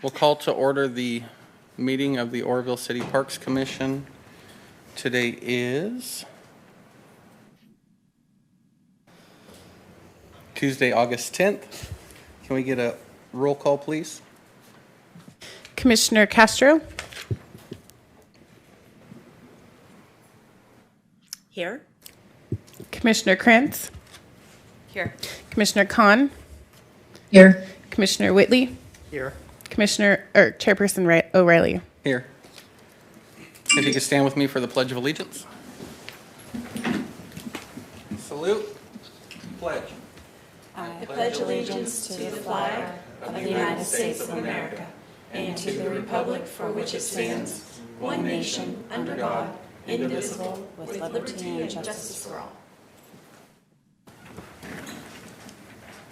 We'll call to order the meeting of the Oroville City Parks Commission. Today is Tuesday, August 10th. Can we get a roll call, please? Commissioner Castro. Here. Commissioner Krantz. Here. Commissioner Khan. Here. Commissioner Whitley. Here. Chairperson O'Reilly. Here. If you could stand with me for the Pledge of Allegiance. Salute. Pledge. I pledge allegiance to the flag of the United States of America and to the republic for which it stands, one nation, under God, indivisible, with liberty and justice for all.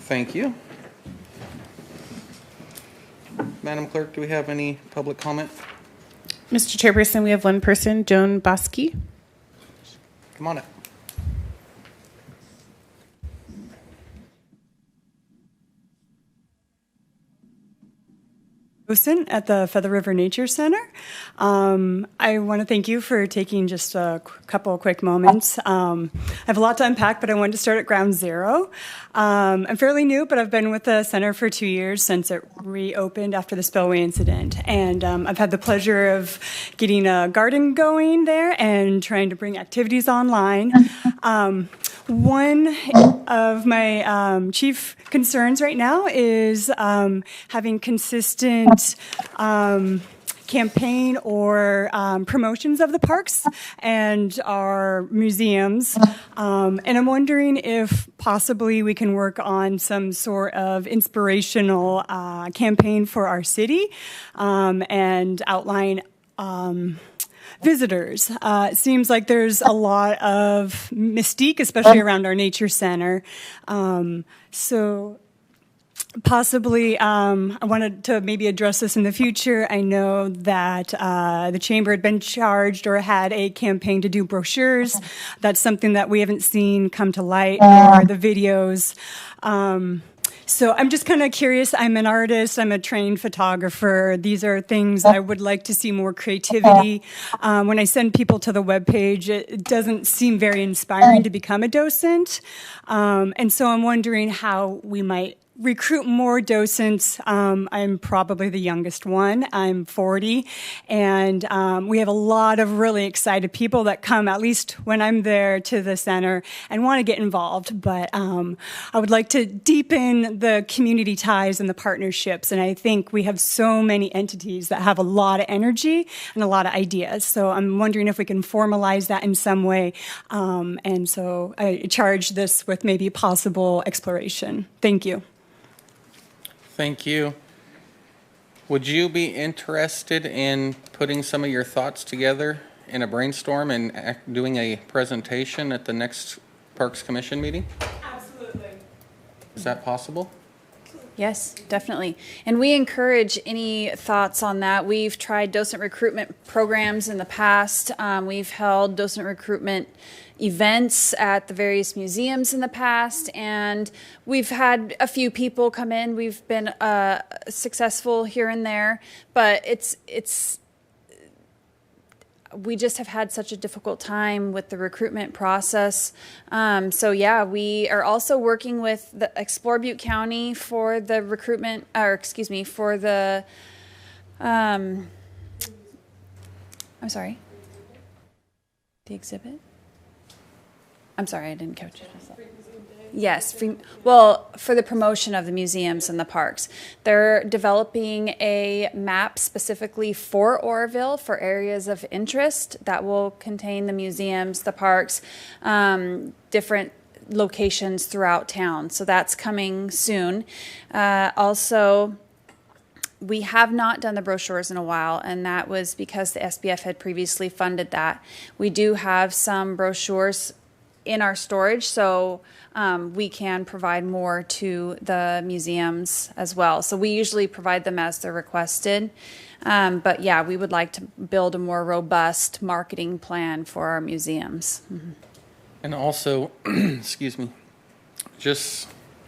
Thank you. Madam Clerk, do we have any public comment? Mr. Chairperson, we have one person, Joan Bosky. Come on up. At the Feather River Nature Center. I want to thank you for taking just a couple of quick moments. I have a lot to unpack, but I wanted to start at ground zero. I'm fairly new, but I've been with the center for 2 years since it reopened after the spillway incident. And I've had the pleasure of getting a garden going there and trying to bring activities online. One of my chief concerns right now is having consistent campaign or promotions of the parks and our museums. And I'm wondering if possibly we can work on some sort of inspirational campaign for our city and outline visitors. It seems like there's a lot of mystique, especially around our nature center. So possibly, I wanted to maybe address this in the future. I know that the chamber had been charged or had a campaign to do brochures. That's something that we haven't seen come to light, or the videos. So I'm just kind of curious. I'm an artist. I'm a trained photographer. These are things I would like to see more creativity. When I send people to the webpage, it doesn't seem very inspiring to become a docent. And so I'm wondering how we might recruit more docents. I'm probably the youngest one. I'm 40, and we have a lot of really excited people that come, at least when I'm there, to the center and want to get involved. But I would like to deepen the community ties and the partnerships, and I think we have so many entities that have a lot of energy and a lot of ideas. So I'm wondering if we can formalize that in some way. And so I charge this with maybe possible exploration. Thank you. Thank you. Would you be interested in putting some of your thoughts together in a brainstorm and doing a presentation at the next Parks Commission meeting? Absolutely. Is that possible? Yes, definitely. And we encourage any thoughts on that. We've tried docent recruitment programs in the past. We've held docent recruitment events at the various museums in the past, and we've had a few people come in. We've been successful here and there, but we just have had such a difficult time with the recruitment process. So yeah, we are also working with the Explore Butte County for the recruitment, for the, I'm sorry, the exhibit? I'm sorry, I didn't catch it. Yes, for the promotion of the museums and the parks. They're developing a map specifically for Oroville for areas of interest that will contain the museums, the parks, different locations throughout town. So that's coming soon. Also, we have not done the brochures in a while, and that was because the SBF had previously funded that. We do have some brochures in our storage, so we can provide more to the museums as well. So we usually provide them as they're requested. But yeah, we would like to build a more robust marketing plan for our museums. Mm-hmm. And also, excuse me, just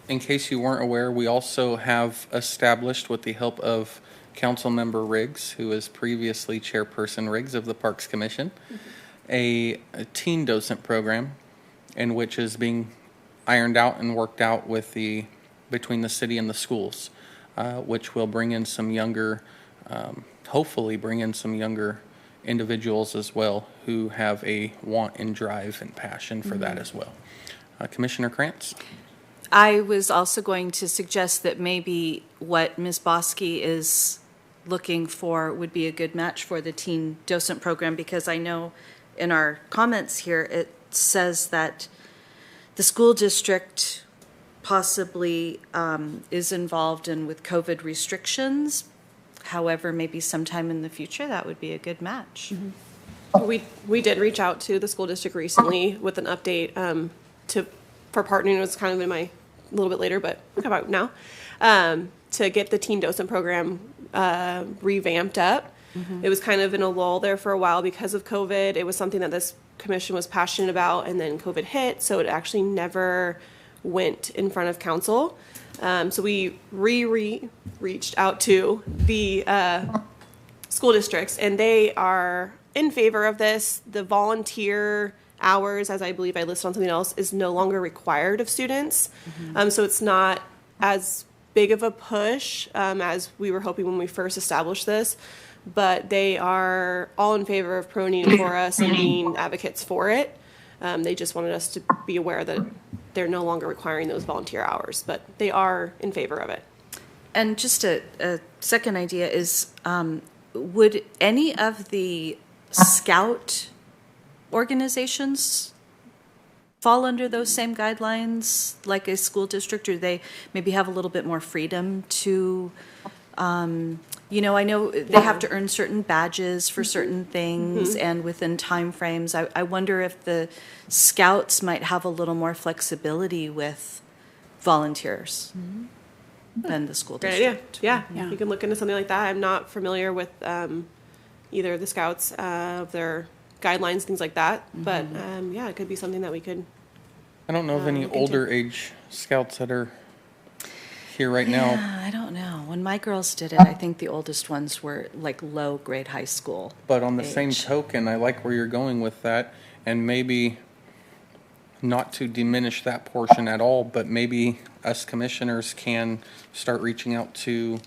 in case you weren't aware, we also have established, with the help of Councilmember Riggs, who is previously Chairperson Riggs of the Parks Commission, a teen docent program in which is being ironed out and worked out between the city and the schools, which will bring in some younger, hopefully bring in some younger individuals as well who have a want and drive and passion for that as well. Commissioner Krantz? I was also going to suggest that maybe what Ms. Bosky is looking for would be a good match for the teen docent program, because I know in our comments here, it says that the school district possibly is involved in with COVID restrictions. However, maybe sometime in the future, that would be a good match. We did reach out to the school district recently with an update for partnering. It was kind of in my a little bit later, but how about now, to get the teen docent program revamped up. It was kind of in a lull there for a while because of COVID. It was something that this commission was passionate about, and then COVID hit, so it actually never went in front of council. So we reached out to the school districts, and they are in favor of this. The volunteer hours, as I believe I listed on something else, is no longer required of students. So it's not as big of a push as we were hoping when we first established this, but they are all in favor of pronating for us and being advocates for it. They just wanted us to be aware that they're no longer requiring those volunteer hours, but they are in favor of it. And just a second idea is, would any of the Scout organizations fall under those same guidelines like a school district, or they maybe have a little bit more freedom to, I know they have to earn certain badges for certain things and within time frames. I wonder if the Scouts might have a little more flexibility with volunteers than the school Great idea. district. Yeah, Yeah. you can look into something like that. I'm not familiar with either the Scouts of their guidelines, things like that, but yeah, it could be something that we could. I don't know of any look into. older age scouts that are here right now. Yeah, I don't know. When my girls did it, I think the oldest ones were like low grade high school. But on the same age. token, I like where you're going with that, and maybe not to diminish that portion at all, but maybe us commissioners can start reaching out to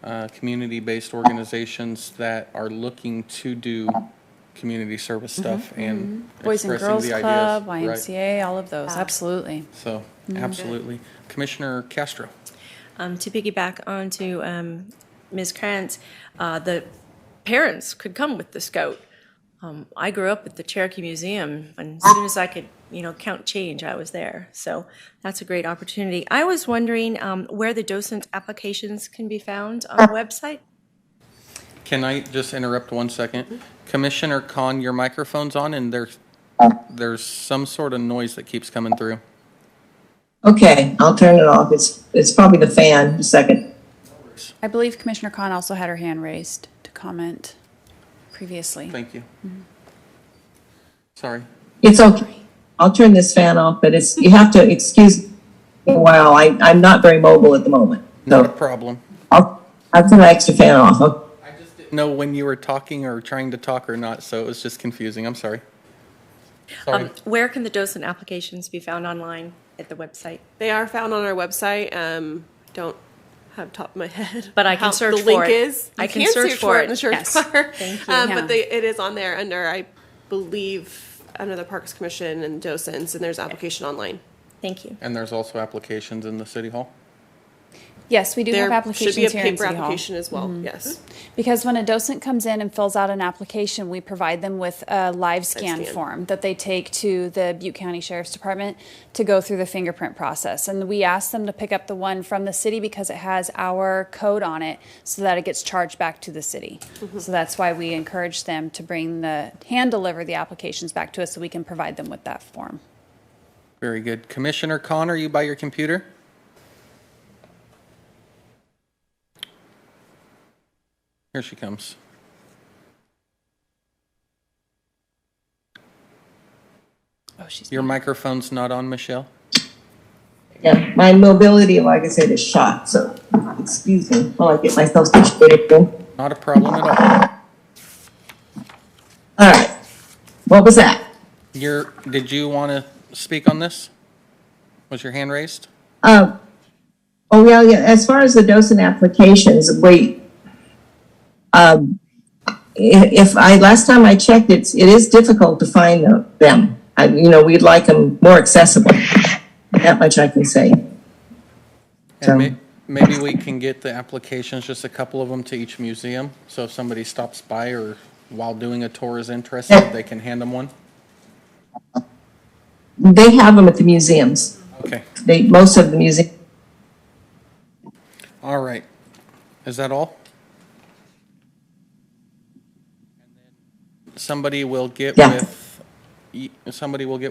community-based organizations that are looking to do community service stuff and Boys and expressing Girls the Club, ideas. Right. YMCA, all of those, absolutely. So, absolutely. Commissioner Castro. To piggyback onto Ms. Krantz, the parents could come with the Scout. I grew up at the Cherokee Museum, and as soon as I could, count change, I was there. So that's a great opportunity. I was wondering where the docent applications can be found on the website. Can I just interrupt 1 second? Commissioner Khan, your microphone's on, and there's some sort of noise that keeps coming through. Okay, I'll turn it off. It's probably the fan. A second. I believe Commissioner Khan also had her hand raised to comment previously. Thank you. Sorry. It's okay. I'll turn this fan off, but you have to excuse me a while. I'm not very mobile at the moment. Not a So problem. I'll turn the extra fan off. Okay. I just didn't know when you were talking or trying to talk or not, so it was just confusing. I'm sorry. Sorry. Where can the docent applications be found online at the website? They are found on our website. Don't have top of my head, But I can how search the link for it. is. I You can search for it it. in the search Yes. bar. Thank you. But it is on there under, I believe, under the Parks Commission and docents, and there's application online. Thank you. And there's also applications in the city hall? Yes, we do There have applications should be a here in paper City Hall. application as well. Yes. Because when a docent comes in and fills out an application, we provide them with a live scan scan. form that they take to the Butte County Sheriff's Department to go through the fingerprint process. And we ask them to pick up the one from the city because it has our code on it so that it gets charged back to the city. So that's why we encourage them to hand deliver the applications back to us so we can provide them with that form. Very good. Commissioner Khan, are you by your computer? Here she comes. Oh, she's Your microphone's not on, Michelle? Yeah, my mobility, like I said, is shot, so excuse me while I get myself situated here. Not a problem at all. All right, what was that? Did you want to speak on this? Was your hand raised? Oh, yeah, as far as the docent applications, last time I checked, it is difficult to find them. We'd like them more accessible. That much I can say. And maybe we can get the applications, just a couple of them to each museum. So if somebody stops by or while doing a tour is interested, they can hand them one. They have them at the museums. Okay. Most of the museums. All right. Is that all? Somebody will get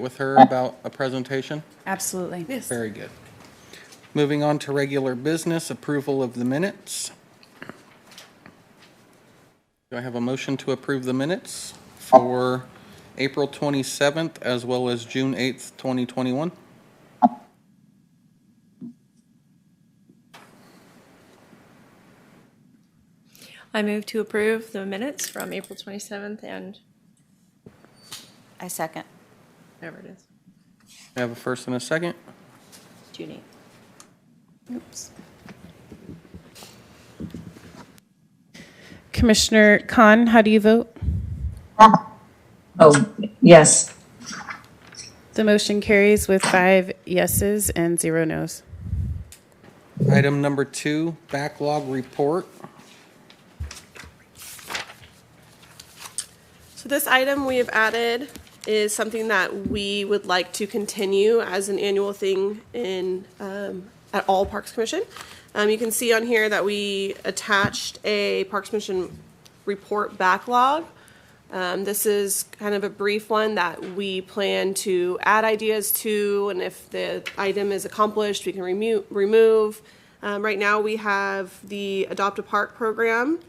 with her about a presentation? Absolutely. Yes. Very good. Moving on to regular business, approval of the minutes. Do I have a motion to approve the minutes for April 27th as well as June 8th, 2021? I move to approve the minutes from April 27th and I second. whatever it is, I have a first and a second. June 8th. Oops. Commissioner Khan, how do you vote? Oh, yes. The motion carries with 5 yeses and 0 nos. Item number 2, backlog report. So this item we have added is something that we would like to continue as an annual thing at all Parks Commission. You can see on here that we attached a Parks Commission report backlog. This is kind of a brief one that we plan to add ideas to, and if the item is accomplished, we can remove. Right now we have the Adopt a Park program,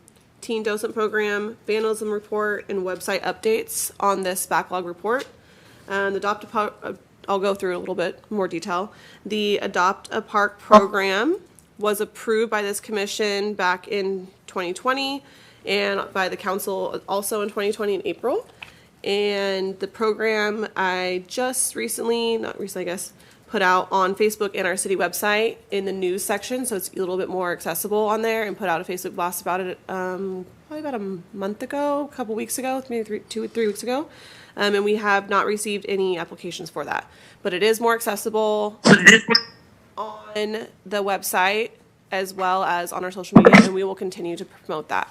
Teen Docent Program, Vandalism Report, and website updates on this backlog report. Adopt a Park, I'll go through a little bit more detail. The Adopt a Park program was approved by this commission back in 2020 and by the council also in 2020 in April. And the program I just not recently I guess, put out on Facebook and our city website in the news section, so it's a little bit more accessible on there, and put out a Facebook blast about it probably about a month ago, a couple weeks ago, maybe 2 or 3 weeks ago, and we have not received any applications for that. But it is more accessible on the website as well as on our social media, and we will continue to promote that.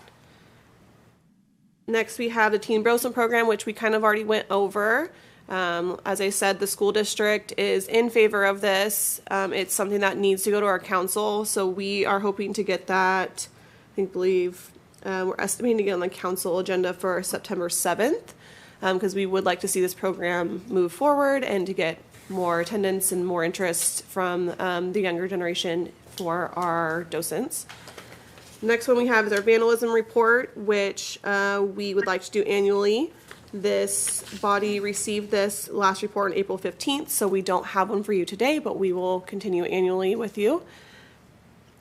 Next, we have the Teen Docent Program, which we kind of already went over. As I said, the school district is in favor of this. It's something that needs to go to our council, so we are hoping to get that, we're estimating to get on the council agenda for September 7th, because we would like to see this program move forward and to get more attendance and more interest from the younger generation for our docents. Next one we have is our vandalism report, which we would like to do annually. This body received this last report on April 15th, so we don't have one for you today, but we will continue annually with you.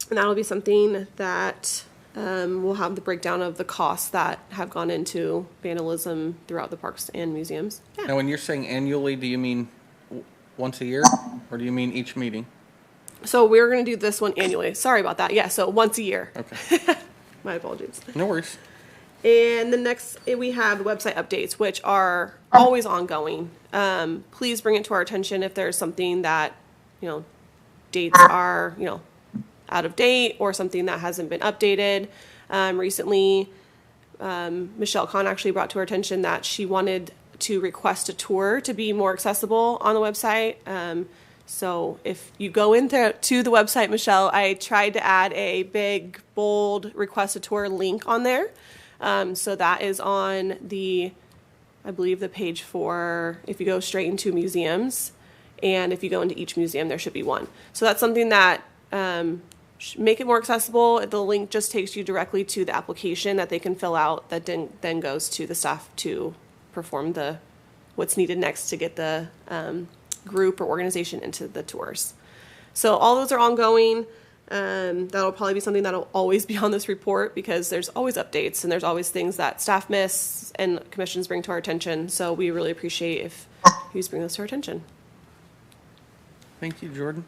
And that'll be something that we'll have the breakdown of the costs that have gone into vandalism throughout the parks and museums. Yeah. Now, when you're saying annually, do you mean once a year, or do you mean each meeting? So we're going to do this one annually. Sorry about that. Yeah, so once a year. Okay. My apologies. No worries. And the next, we have website updates, which are always ongoing. Please bring it to our attention if there's something that, dates are, out of date or something that hasn't been updated. Recently, Michelle Kahn actually brought to our attention that she wanted to request a tour to be more accessible on the website. So if you go into the website, Michelle, I tried to add a big, bold request a tour link on there. So that is on I believe the page for, if you go straight into museums, and if you go into each museum, there should be one. So that's something that, make it more accessible. The link just takes you directly to the application that they can fill out that then goes to the staff to perform what's needed next to get the, group or organization into the tours. So all those are ongoing. That'll probably be something that'll always be on this report because there's always updates and there's always things that staff miss and commissions bring to our attention. So we really appreciate if you bring those to our attention. Thank you, Jordan.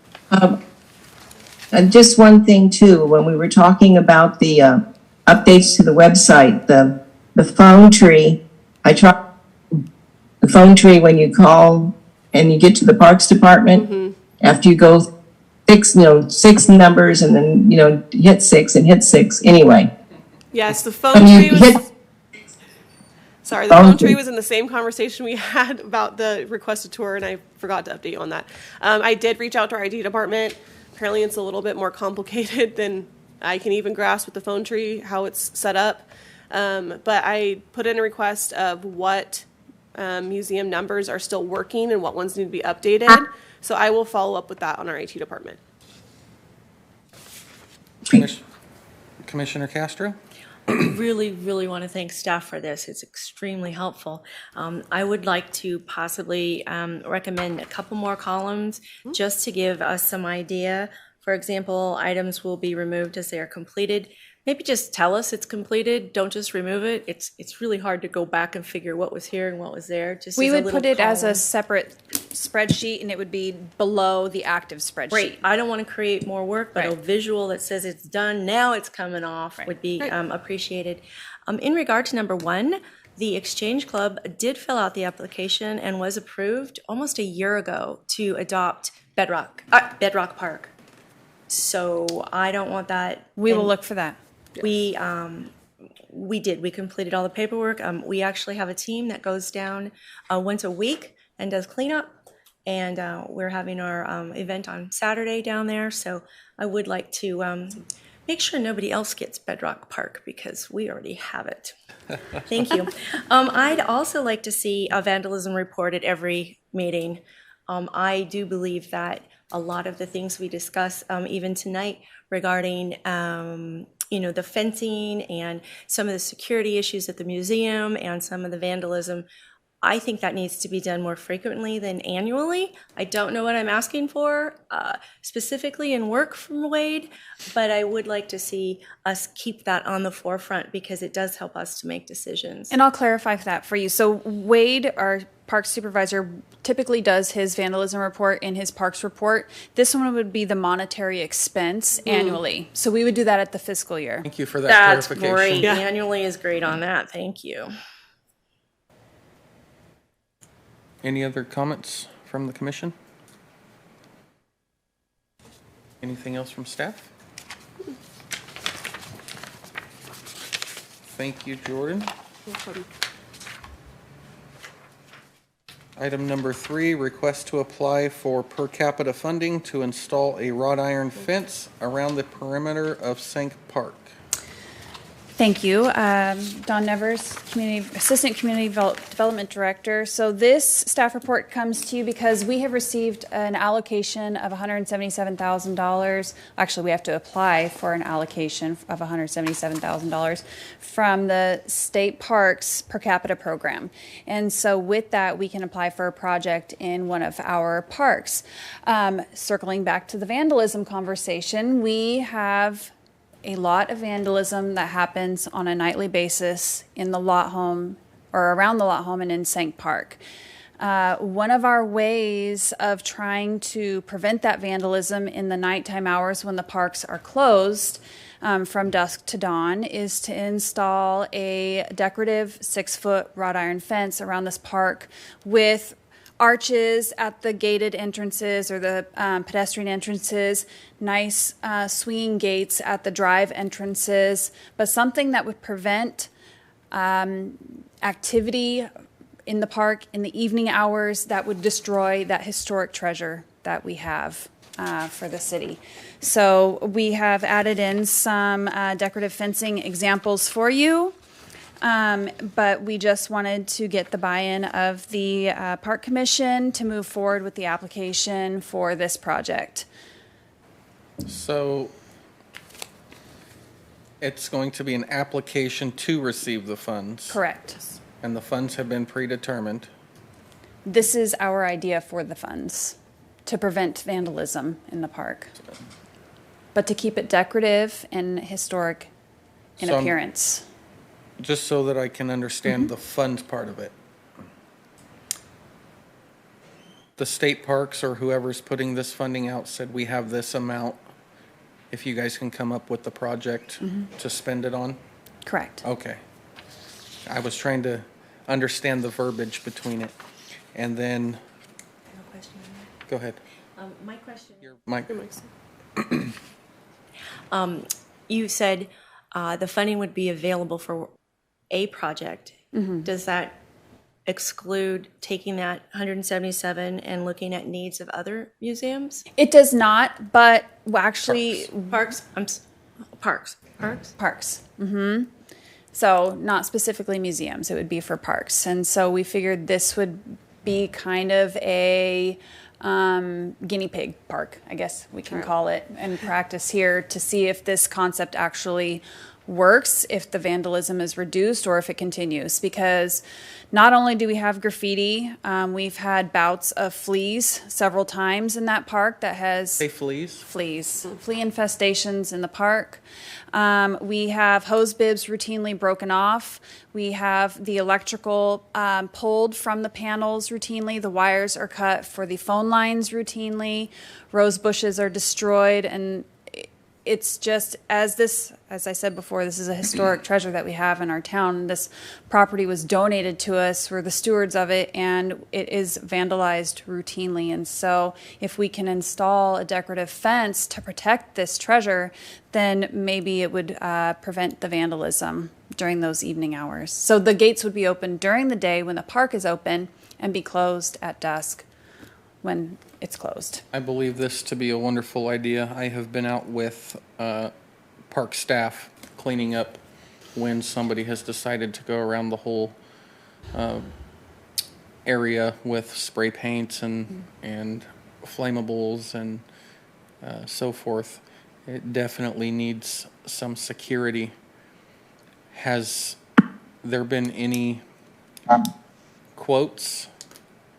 And just one thing too, when we were talking about the updates to the website, the phone tree, the phone tree when you call and you get to the Parks Department, after you go six numbers and then, hit six and hit six anyway. Yes, the phone tree was... Sorry, the phone tree tree. was in the same conversation we had about the requested tour, and I forgot to update you on that. I did reach out to our IT department. Apparently, it's a little bit more complicated than I can even grasp with the phone tree, how it's set up. But I put in a request of what museum numbers are still working and what ones need to be updated. So I will follow up with that on our IT department. Commissioner Castro? Really, really want to thank staff for this. It's extremely helpful. I would like to possibly recommend a couple more columns just to give us some idea. For example, items will be removed as they are completed. Maybe just tell us it's completed. Don't just remove it. It's really hard to go back and figure what was here and what was there. Just We as a would little put it as a column. separate spreadsheet, and it would be below the active spreadsheet. Great. I don't want to create more work, but a Right. visual that says it's done, now it's coming off would be appreciated. In regard to number 1, the Exchange Club did fill out the application and was approved almost a year ago to adopt Bedrock Park. So I don't want that. We will and look for that. We did. We completed all the paperwork. We actually have a team that goes down once a week and does cleanup. And we're having our event on Saturday down there. So I would like to make sure nobody else gets Bedrock Park because we already have it. Thank you. I'd also like to see a vandalism report at every meeting. I do believe that a lot of the things we discuss, even tonight, regarding the fencing and some of the security issues at the museum and some of the vandalism, I think that needs to be done more frequently than annually. I don't know what I'm asking for specifically in work from Wade, but I would like to see us keep that on the forefront because it does help us to make decisions. And I'll clarify that for you. So Wade, our parks supervisor, typically does his vandalism report in his parks report. This one would be the monetary expense annually. So we would do that at the fiscal year. Thank you for that That's clarification. great. Yeah. Annually is great on that. Thank you. Any other comments from the commission? Anything else from staff? Thank you, Jordan. Item number 3, request to apply for per capita funding to install a wrought iron fence around the perimeter of Sank Park. Thank you. Don Nevers, Assistant Community Development Director. So this staff report comes to you because we have received an allocation of $177,000. Actually, we have to apply for an allocation of $177,000 from the state parks per capita program. And so with that, we can apply for a project in one of our parks. Circling back to the vandalism conversation, we have a lot of vandalism that happens on a nightly basis in the lot home or around the lot home and in Sank Park. One of our ways of trying to prevent that vandalism in the nighttime hours when the parks are closed from dusk to dawn is to install a decorative 6-foot wrought iron fence around this park with arches at the gated entrances or the pedestrian entrances, nice swinging gates at the drive entrances, but something that would prevent activity in the park in the evening hours that would destroy that historic treasure that we have for the city. So we have added in some decorative fencing examples for you. But we just wanted to get the buy-in of the Park Commission to move forward with the application for this project. So it's going to be an application to receive the funds. Correct. And the funds have been predetermined. This is our idea for the funds to prevent vandalism in the park, but to keep it decorative and historic in So- appearance. Just so that I can understand the funds part of it. The state parks or whoever's putting this funding out said we have this amount. If you guys can come up with the project to spend it on. Correct. Okay. I was trying to understand the verbiage between it. And then, No question on go ahead. that. My question. Your mic. You said the funding would be available for a project. Does that exclude taking that 177 and looking at needs of other museums? It does not, but actually Parks? Parks. parks. So not specifically museums, it would be for parks. And so we figured this would be kind of a guinea pig park, I guess we can call it, and practice here to see if this concept actually works, if the vandalism is reduced or if it continues. Because not only do we have graffiti, we've had bouts of fleas several times in that park that has Say fleas. flea infestations in the park. We have hose bibs routinely broken off. We have the electrical pulled from the panels routinely. The wires are cut for the phone lines routinely. Rose bushes are destroyed, and it's just as I said before, this is a historic treasure that we have in our town. This property was donated to us. We're the stewards of it, and it is vandalized routinely. And so if we can install a decorative fence to protect this treasure, then maybe it would prevent the vandalism during those evening hours. So the gates would be open during the day when the park is open and be closed at dusk when it's closed. I believe this to be a wonderful idea. I have been out with park staff cleaning up when somebody has decided to go around the whole area with spray paints and flammables and so forth. It definitely needs some security. Has there been any quotes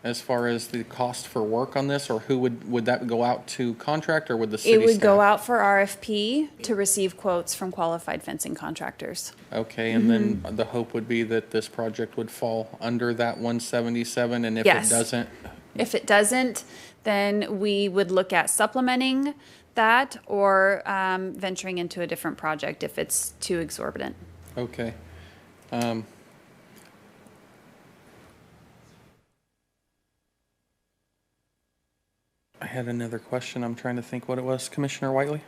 as far as the cost for work on this, or who would that go out to contract, or would the city It would staff? go out for RFP to receive quotes from qualified fencing contractors. Okay, and then the hope would be that this project would fall under that 177, and if Yes. it doesn't, If it doesn't, then we would look at supplementing that or venturing into a different project if it's too exorbitant. okay. I had another question. I'm trying to think what it was. Commissioner Whiteley?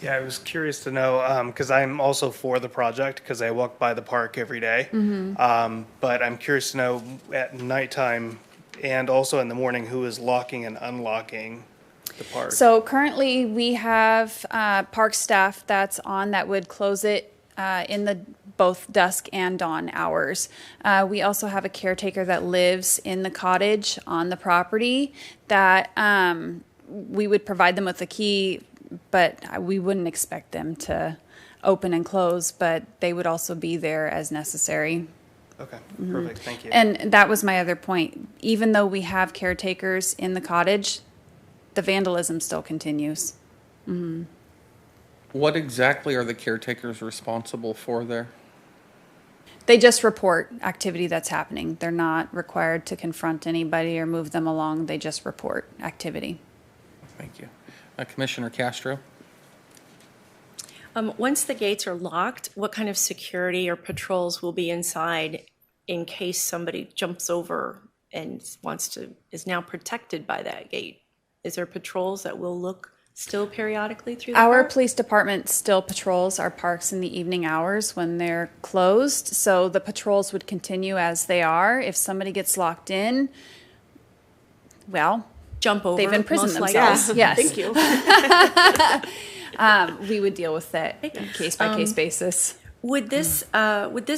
Yeah, I was curious to know, because I'm also for the project, because I walk by the park every day. But I'm curious to know at nighttime and also in the morning, who is locking and unlocking the park? So currently, we have park staff that's on that would close it in the both dusk and dawn hours. We also have a caretaker that lives in the cottage on the property that we would provide them with a key, but we wouldn't expect them to open and close, but they would also be there as necessary. Okay, perfect, thank you. And that was my other point. Even though we have caretakers in the cottage, the vandalism still continues. What exactly are the caretakers responsible for there? They just report activity that's happening. They're not required to confront anybody or move them along. They just report activity. Thank you. Commissioner Castro? Once the gates are locked, what kind of security or patrols will be inside in case somebody jumps over and is now protected by that gate? Is there patrols that will look still periodically through the Our park? police department still patrols our parks in the evening hours when they're closed. So the patrols would continue as they are. If somebody gets locked in, well, Jump over, they've imprisoned most themselves. likely. Yes. Thank you. We would deal with that case by case basis. Would this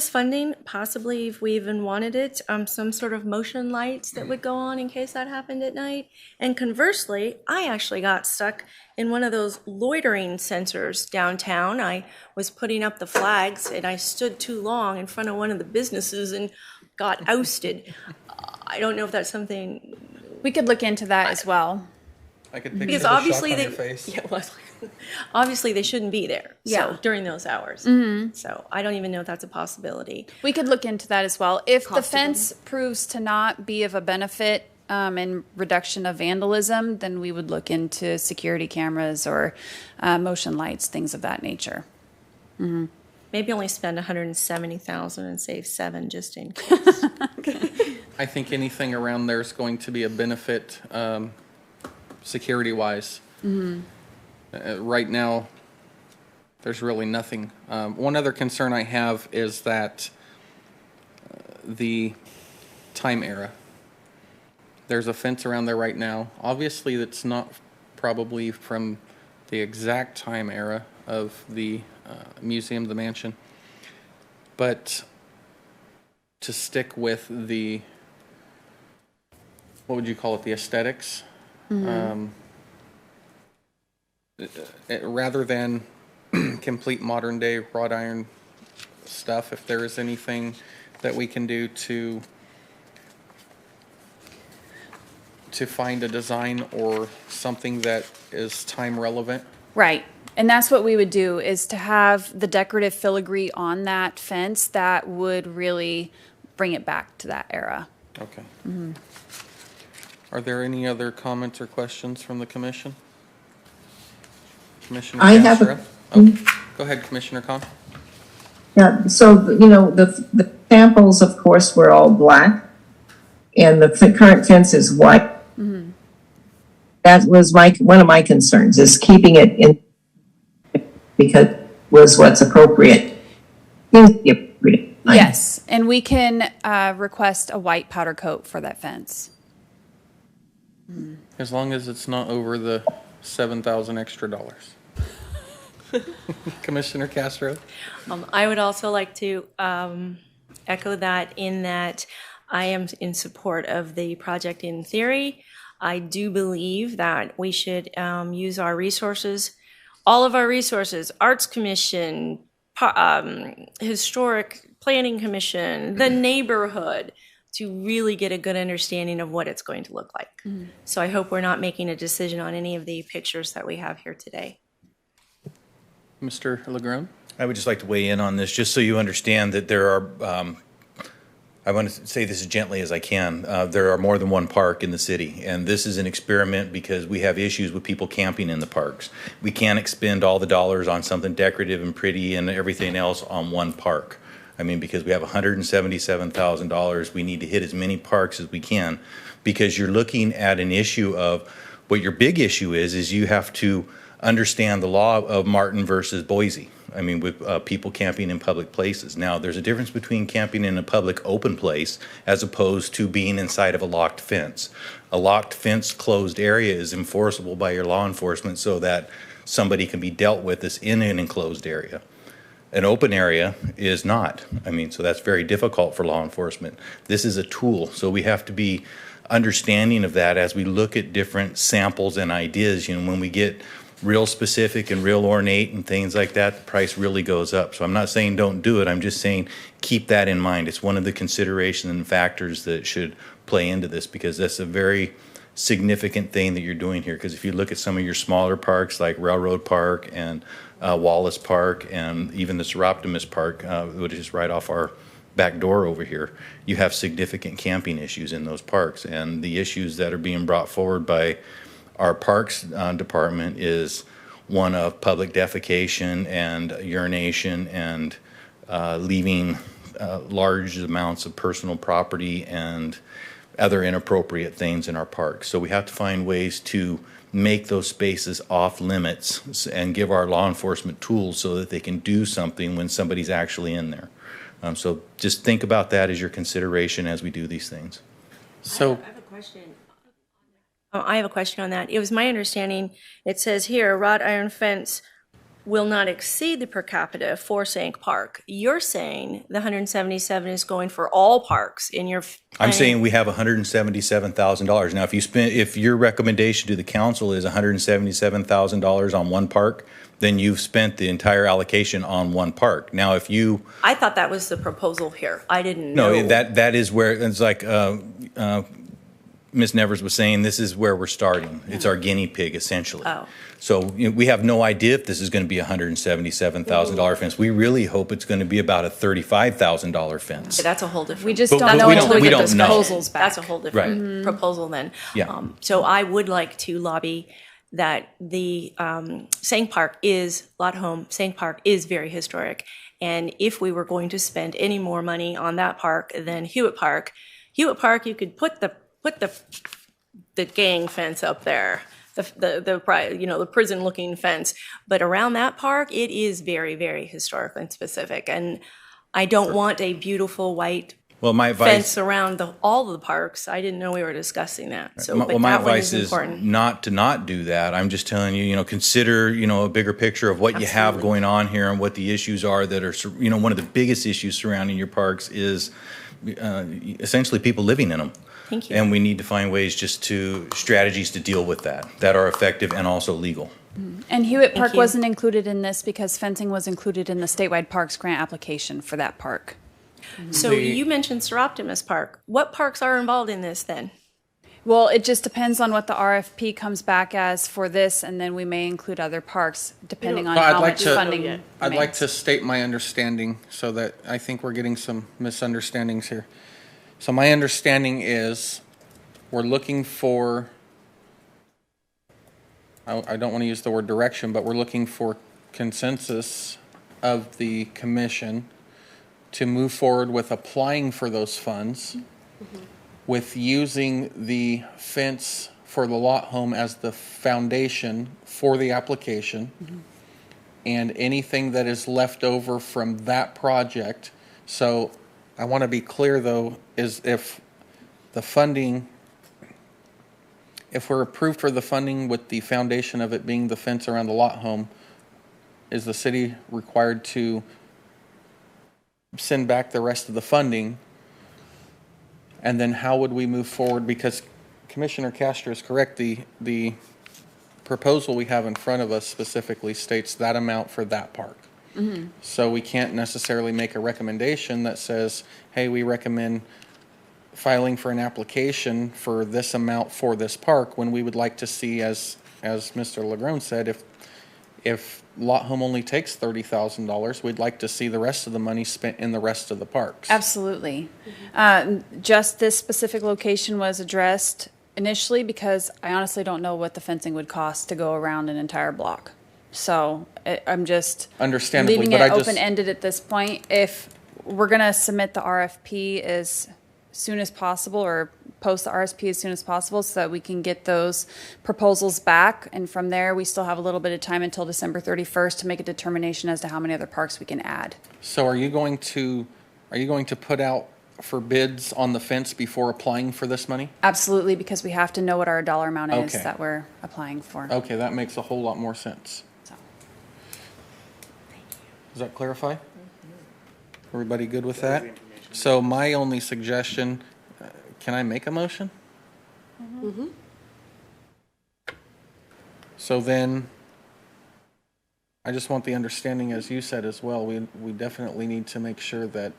funding possibly, if we even wanted it, some sort of motion lights that would go on in case that happened at night? And conversely, I actually got stuck in one of those loitering sensors downtown. I was putting up the flags and I stood too long in front of one of the businesses and got ousted. I don't know if that's something, We could look into that as well. I could picture because the shock obviously on they, your face. yeah, well, obviously they shouldn't be there. Yeah. So during those hours. So I don't even know if that's a possibility. We could look into that as well. If the Cost of fence proves to not be of a benefit in reduction of vandalism, then we would look into security cameras or motion lights, things of that nature. Maybe only spend 170,000 and save 7 just in case. I think anything around there is going to be a benefit, security-wise. Right now, there's really nothing. One other concern I have is that the time era. There's a fence around there right now. Obviously, that's not probably from the exact time era of the museum, the mansion. But to stick with the, what would you call it, the aesthetics? Rather than complete modern day wrought iron stuff, if there is anything that we can do to find a design or something that is time relevant. Right. And that's what we would do, is to have the decorative filigree on that fence that would really bring it back to that era. Okay. Are there any other comments or questions from the commission? Commissioner I have a- Castro? Oh, go ahead, Commissioner Khan. Yeah, so, the samples, of course, were all black, and the current fence is white. That was one of my concerns, is keeping it in, because it was what's appropriate. Seems to be appropriate. Yes, and we can request a white powder coat for that fence. As long as it's not over the $7,000 extra dollars. Commissioner Castro? I would also like to echo that, in that I am in support of the project in theory. I do believe that we should use our resources, all of our resources, Arts Commission, Historic Planning Commission, the neighborhood, to really get a good understanding of what it's going to look like. So I hope we're not making a decision on any of the pictures that we have here today. Mr. Legrone? I would just like to weigh in on this, just so you understand that there are, I want to say this as gently as I can, there are more than one park in the city, and this is an experiment because we have issues with people camping in the parks. We can't expend all the dollars on something decorative and pretty and everything else on one park. I mean, because we have $177,000, we need to hit as many parks as we can, because you're looking at an issue of, what your big issue is you have to understand the law of Martin versus Boise. I mean, with people camping in public places. Now, there's a difference between camping in a public open place as opposed to being inside of a locked fence. A locked fence closed area is enforceable by your law enforcement so that somebody can be dealt with as in an enclosed area. An open area is not. I mean, so that's very difficult for law enforcement. This is a tool, so we have to be understanding of that as we look at different samples and ideas. You know, when we get real specific and real ornate and things like that, the price really goes up. So I'm not saying don't do it. I'm just saying keep that in mind. It's one of the considerations and factors that should play into this, because that's a very significant thing that you're doing here. Because if you look at some of your smaller parks like Railroad Park and Wallace Park and even the Seroptimus Park, which is right off our back door over here, you have significant camping issues in those parks. And the issues that are being brought forward by our Parks Department is one of public defecation and urination and leaving large amounts of personal property and other inappropriate things in our parks. So we have to find ways to make those spaces off limits and give our law enforcement tools so that they can do something when somebody's actually in there. So just think about that as your consideration as we do these things. So I have a question. I have a question on that. It was my understanding, it says here, a wrought iron fence will not exceed the per capita for Sank Park. You're saying the 177 is going for all parks in your I'm saying we have $177,000. Now, if your recommendation to the council is $177,000 on one park, then you've spent the entire allocation on one park. Now, if you, I thought that was the proposal here. I didn't know. no, that is where, it's like Ms. Nevers was saying, this is where we're starting. It's our guinea pig, essentially. Oh. So we have no idea if this is going to be a $177,000 fence. We really hope it's going to be about a $35,000 fence. That's a whole different. We just But- don't but know we until don't- we we get don't those know. proposals back. That's a whole different Right. proposal then. Yeah. So I would like to lobby that the Sang Park is, Lot Home, Sang Park is very historic. And if we were going to spend any more money on that park than Hewitt Park, you could put the gang fence up there, the prison looking fence. But around that park, it is very, very historic and specific. And I don't want a beautiful white Well, my advice, fence around all of the parks. I didn't know we were discussing that. So, my, but my that one advice is important. not to not do that. I'm just telling you, consider, a bigger picture of what you have Absolutely. going on here and what the issues are that are, one of the biggest issues surrounding your parks is essentially people living in them. Thank you. And we need to find ways strategies to deal with that are effective and also legal. And Hewitt Park you. wasn't included in this because fencing was included in the statewide parks grant application for that park. So you mentioned Sir Optimus Park. What parks are involved in this then? Well, it just depends on what the RFP comes back as for this, and then we may include other parks depending on No, how much funding. I'd like remains. to state my understanding so that I think we're getting some misunderstandings here. So my understanding is we're looking for, I don't want to use the word direction, but we're looking for consensus of the commission to move forward with applying for those funds, with using the fence for the lot home as the foundation for the application, and anything that is left over from that project. So I want to be clear, though, is if the funding, if we're approved for the funding with the foundation of it being the fence around the lot home, is the city required to send back the rest of the funding? And then how would we move forward? Because Commissioner Castro is correct, the proposal we have in front of us specifically states that amount for that park. So we can't necessarily make a recommendation that says, hey, we recommend filing for an application for this amount for this park, when we would like to see, as Mr. Legron said, if lot home only takes $30,000, we'd like to see the rest of the money spent in the rest of the parks. Absolutely. Just this specific location was addressed initially because I honestly don't know what the fencing would cost to go around an entire block. So I'm just Understandably, leaving but it I just- open-ended at this point. If we're going to submit the RFP as soon as possible, or post the RSP as soon as possible, so that we can get those proposals back, and from there we still have a little bit of time until December 31st to make a determination as to how many other parks we can add. So are you going to put out for bids on the fence before applying for this money? Absolutely, because we have to know what our dollar amount is Okay. that we're applying for. Okay, that makes a whole lot more sense. So. Does that clarify? Everybody good with that? So my only suggestion, can I make a motion? So then, I just want the understanding, as you said as well, we definitely need to make sure that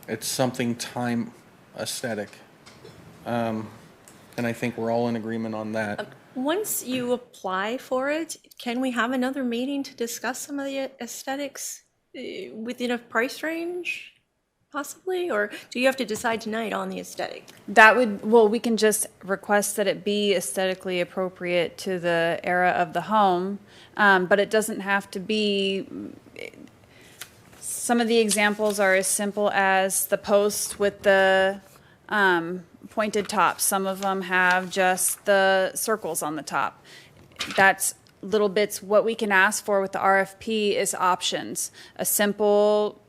it's something time aesthetic. And I think we're all in agreement on that. Once you apply for it, can we have another meeting to discuss some of the aesthetics within a price range, possibly? Or do you have to decide tonight on the aesthetic? We can just request that it be aesthetically appropriate to the era of the home, but it doesn't have to be. Some of the examples are as simple as the post with the pointed tops. Some of them have just the circles on the top. That's little bits. What we can ask for with the RFP is options. A simple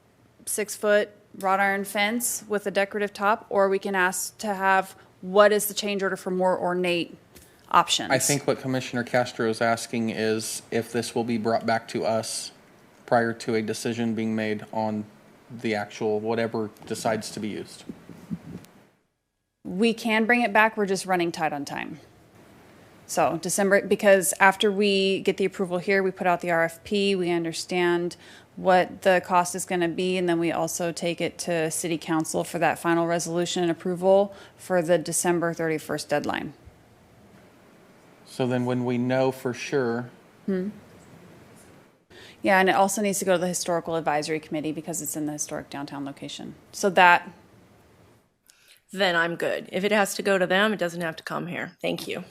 6-foot wrought iron fence with a decorative top, or we can ask to have what is the change order for more ornate options. I think what Commissioner Castro is asking is if this will be brought back to us prior to a decision being made on the actual whatever decides to be used. We can bring it back, we're just running tight on time. So December, because after we get the approval here, we put out the RFP, we understand what the cost is going to be, and then we also take it to city council for that final resolution and approval for the December 31st deadline. So then when we know for sure, Yeah, and it also needs to go to the historical advisory committee because it's in the historic downtown location. So that, Then I'm good. If it has to go to them, it doesn't have to come here. Thank you.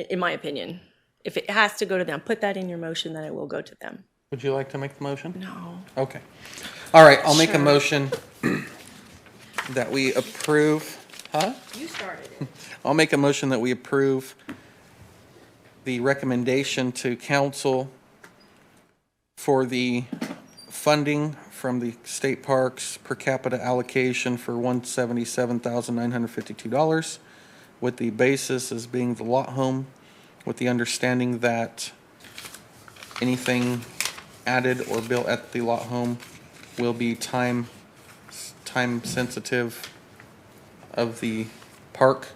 In my opinion. If it has to go to them, put that in your motion that it will go to them. would you like to make the motion? No. Okay. All right, I'll make a Sure. motion that we approve, You started it. I'll make a motion that we approve the recommendation to council for the funding from the state parks per capita allocation for $177,952, with the basis as being the lot home, with the understanding that anything added or built at the lot home will be time sensitive of the park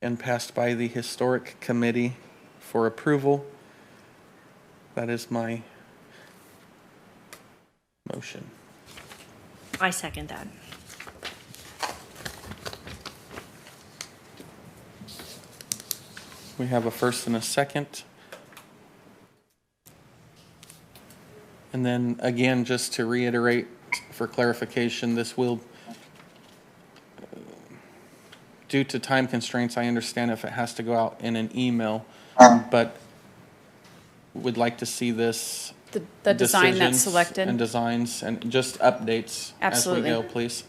and passed by the historic committee for approval. That is my motion. I second that. We have a first and a second. And then again, just to reiterate for clarification, this will, due to time constraints, I understand if it has to go out in an email, but would like to see this. the design that's decisions selected. And designs and just updates Absolutely. as we go, please.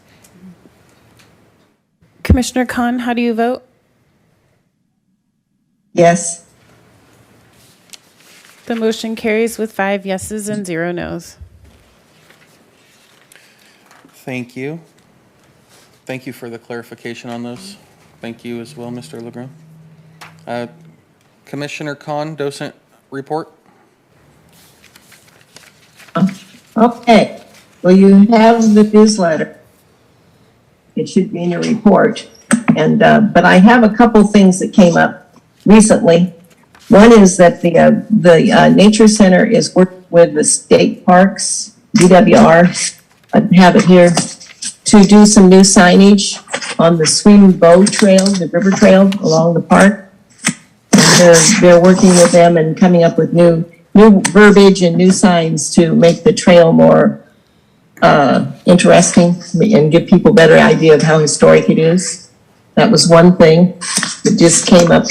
Commissioner Khan, how do you vote? Yes. The motion carries with 5 yeses and 0 nos. Thank you. Thank you for the clarification on those. Thank you as well, Mr. Legrand. Commissioner Khan, docent report. Okay. Well, you have the newsletter. It should be in your report. And, but I have a couple things that came up recently. One is that the Nature Center is working with the state parks, DWR, I have it here, to do some new signage on the Swing Bow Trail, the river trail along the park. And they're working with them and coming up with new verbiage and new signs to make the trail more interesting and give people a better idea of how historic it is. That was one thing that just came up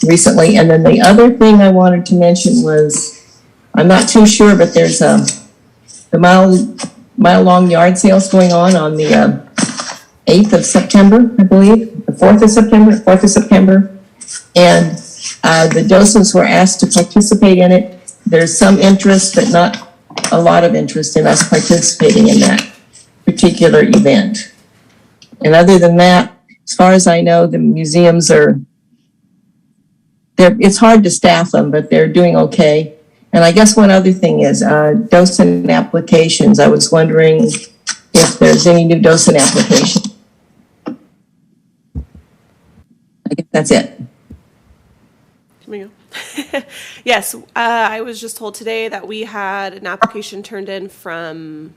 recently. And then the other thing I wanted to mention was, I'm not too sure, but there's the mile-long yard sales going on the 8th of September, I believe, the 4th of September. And the docents were asked to participate in it. There's some interest, but not a lot of interest in us participating in that particular event. And other than that, as far as I know, the museums it's hard to staff them, but they're doing okay. And I guess one other thing is docent applications. I was wondering if there's any new docent application. I guess that's it. Here we go. Yes, I was just told today that we had an application turned in from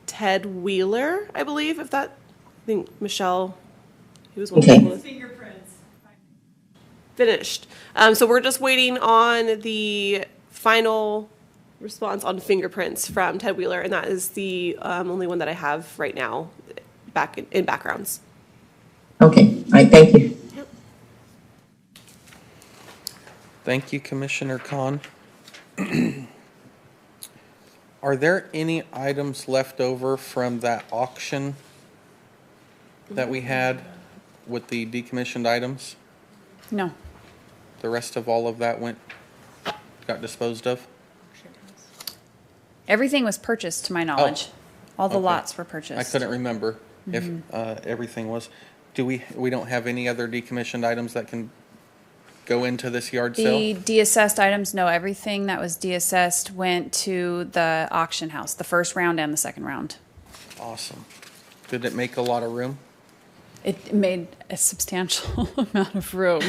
Ted Wheeler, I believe, I think Michelle, he was one of the Okay. people finished. So we're just waiting on the final response on fingerprints from Ted Wheeler, and that is the only one that I have right now back in backgrounds. Okay, all right, thank you. Thank you, Commissioner Khan. Are there any items left over from that auction that we had with the decommissioned items? No. The rest of all of that got disposed of? Everything was purchased, to my knowledge. All the Okay. lots were purchased. I couldn't remember if everything was. We don't have any other decommissioned items that can go into this yard sale? The deassessed items, no, everything that was deassessed went to the auction house, the first round and the second round. Awesome. Did it make a lot of room? It made a substantial amount of room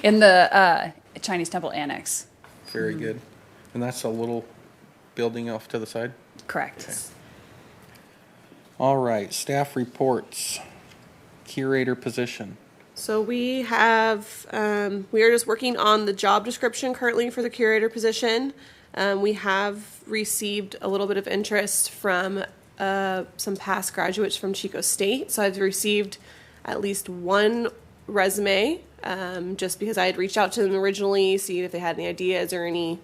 in the Chinese Temple Annex. Very good. And that's a little building off to the side? Correct. All right, staff reports, curator position. So we have, we are just working on the job description currently for the curator position. We have received a little bit of interest from some past graduates from Chico State. So I've received at least one resume, just because I had reached out to them originally, see if they had any ideas or any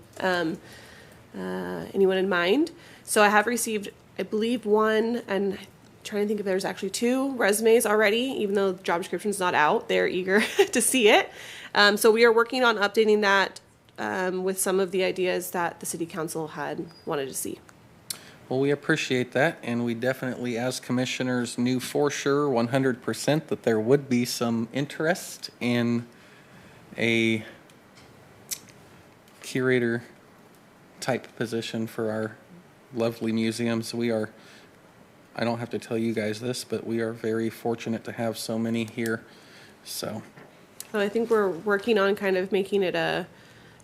anyone in mind. So I have received, I believe, one, and I'm trying to think if there's actually two resumes already, even though the job description's not out. They're eager to see it. So we are working on updating that with some of the ideas that the city council had wanted to see. Well, we appreciate that, and we definitely, as commissioners, knew for sure 100% that there would be some interest in a curator type position for our lovely museums. We are, I don't have to tell you guys this, but we are very fortunate to have so many here. So I think we're working on kind of making it a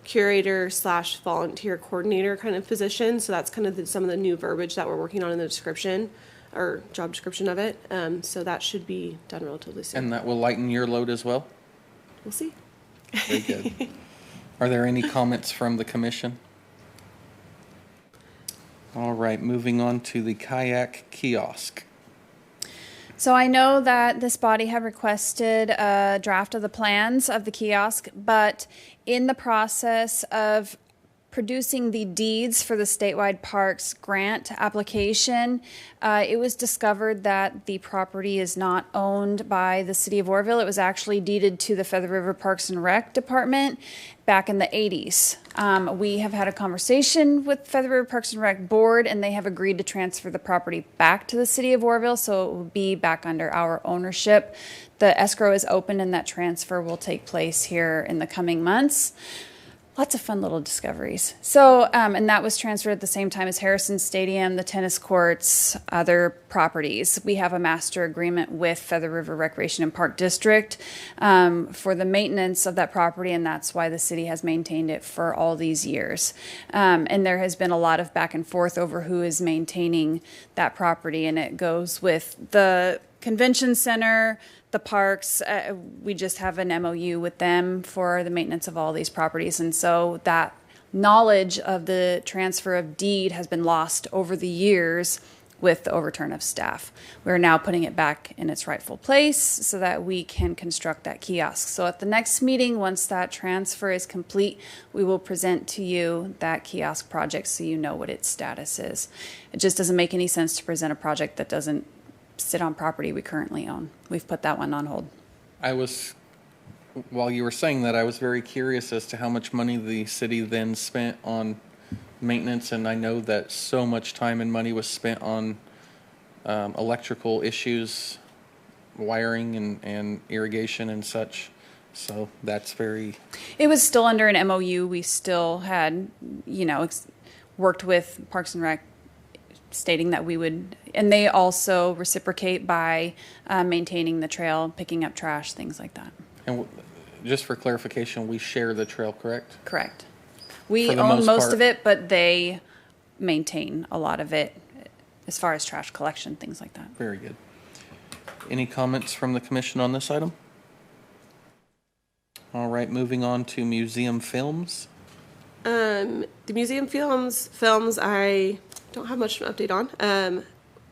curator / volunteer coordinator kind of position. So that's kind of some of the new verbiage that we're working on in the description or job description of it. So that should be done relatively soon. and that will lighten your load as well? We'll see. Very good. Are there any comments from the commission? All right, moving on to the kayak kiosk. So I know that this body had requested a draft of the plans of the kiosk, but in the process of producing the deeds for the statewide parks grant application, it was discovered that the property is not owned by the city of Oroville. It was actually deeded to the Feather River Parks and Rec Department back in the 80s. We have had a conversation with Feather River Parks and Rec Board, and they have agreed to transfer the property back to the city of Oroville, so it will be back under our ownership. The escrow is open, and that transfer will take place here in the coming months. Lots of fun little discoveries. So, and that was transferred at the same time as Harrison Stadium, the tennis courts, other properties. We have a master agreement with Feather River Recreation and Park District for the maintenance of that property, and that's why the city has maintained it for all these years. And there has been a lot of back and forth over who is maintaining that property, and it goes with the convention center, the parks. We just have an MOU with them for the maintenance of all these properties. And so that knowledge of the transfer of deed has been lost over the years with the overturn of staff. We're now putting it back in its rightful place so that we can construct that kiosk. So at the next meeting, once that transfer is complete, we will present to you that kiosk project so you know what its status is. It just doesn't make any sense to present a project that doesn't sit on property we currently own. We've put that one on hold. While you were saying that, I was very curious as to how much money the city then spent on maintenance, and I know that so much time and money was spent on electrical issues, wiring and irrigation and such. So that's very... It was still under an MOU. We still had, worked with Parks and Rec stating that we would, and they also reciprocate by maintaining the trail, picking up trash, things like that. And just for clarification, we share the trail, correct? Correct. We For the own most most part. of it, but they maintain a lot of it as far as trash collection, things like that. Very good. Any comments from the commission on this item? All right, moving on to museum films. The museum films I don't have much of an update on.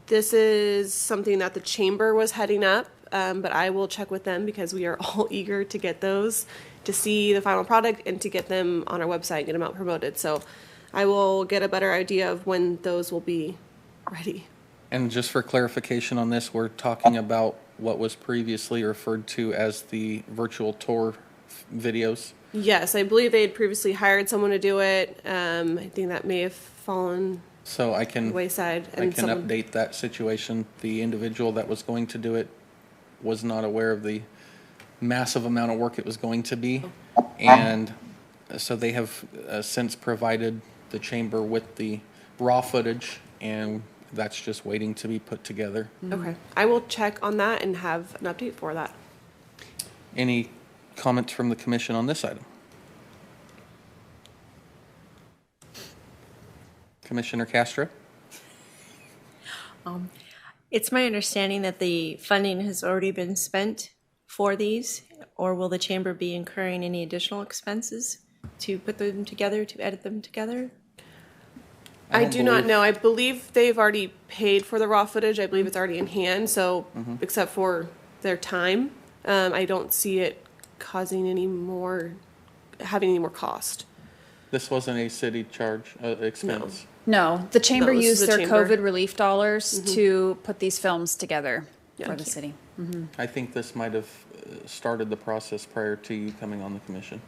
This is something that the chamber was heading up, but I will check with them because we are all eager to get those, to see the final product and to get them on our website, get them out promoted. So I will get a better idea of when those will be ready. And just for clarification on this, we're talking about what was previously referred to as the virtual tour videos. Yes, I believe they had previously hired someone to do it. I think that may have fallen So I can wayside. I can update that situation. The individual that was going to do it was not aware of the massive amount of work it was going to be. And so they have since provided the chamber with the raw footage, and that's just waiting to be put together. Okay. I will check on that and have an update for that. Any comments from the commission on this item? Commissioner Castro? It's my understanding that the funding has already been spent for these, or will the chamber be incurring any additional expenses to put them together, to edit them together? I don't do not believe- know. I believe they've already paid for the raw footage. I believe it's already in hand. So, except for their time, I don't see it causing having any more cost. This wasn't a city charge, expense. No, the chamber No, this is used the their chamber. COVID relief dollars to put these films together for the city. I think this might have started the process prior to you coming on the commission.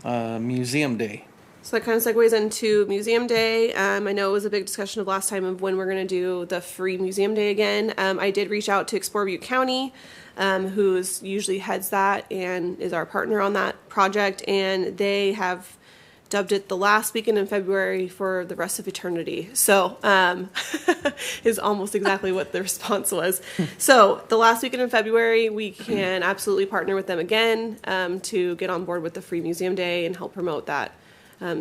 Museum Day. So that kind of segues into Museum Day. I know it was a big discussion of last time of when we're going to do the free Museum Day again. I did reach out to Explore Butte County, who's usually heads that and is our partner on that project, and they have dubbed it the last weekend in February for the rest of eternity. So, is almost exactly what the response was. So, the last weekend in February, we can absolutely partner with them again to get on board with the free Museum Day and help promote that.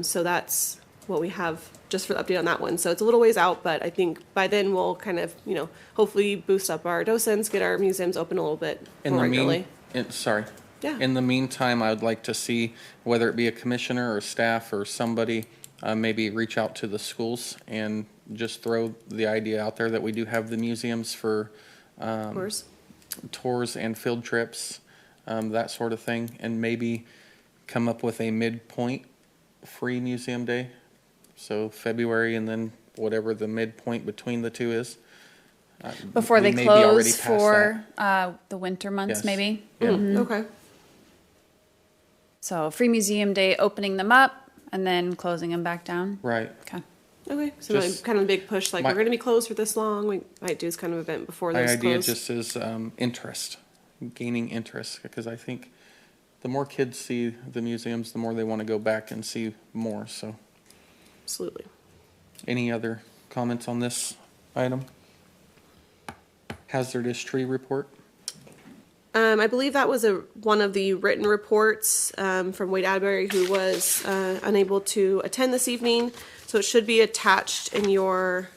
So that's what we have just for the update on that one. So it's a little ways out, but I think by then we'll kind of, hopefully boost up our docents, get our museums open a little bit more regularly. Sorry. Yeah. In the meantime, I would like to see whether it be a commissioner or staff or somebody, maybe reach out to the schools and just throw the idea out there that we do have the museums for tours and field trips, that sort of thing, and maybe come up with a midpoint free museum day. So February and then whatever the midpoint between the two is. Before We they may be already close past for the winter months, Yes. maybe. Yeah. Okay. So free museum day, opening them up and then closing them back down. Right. Okay. Okay. So Just- kind of a big push, like my- we're going to be closed for this long. We might do this kind of event before My those idea close. just is interest, gaining interest, because I think the more kids see the museums, the more they want to go back and see more. So Absolutely. any other comments on this item? Hazardous tree report? I believe that was one of the written reports from Wade Adbury, who was unable to attend this evening. So it should be attached in your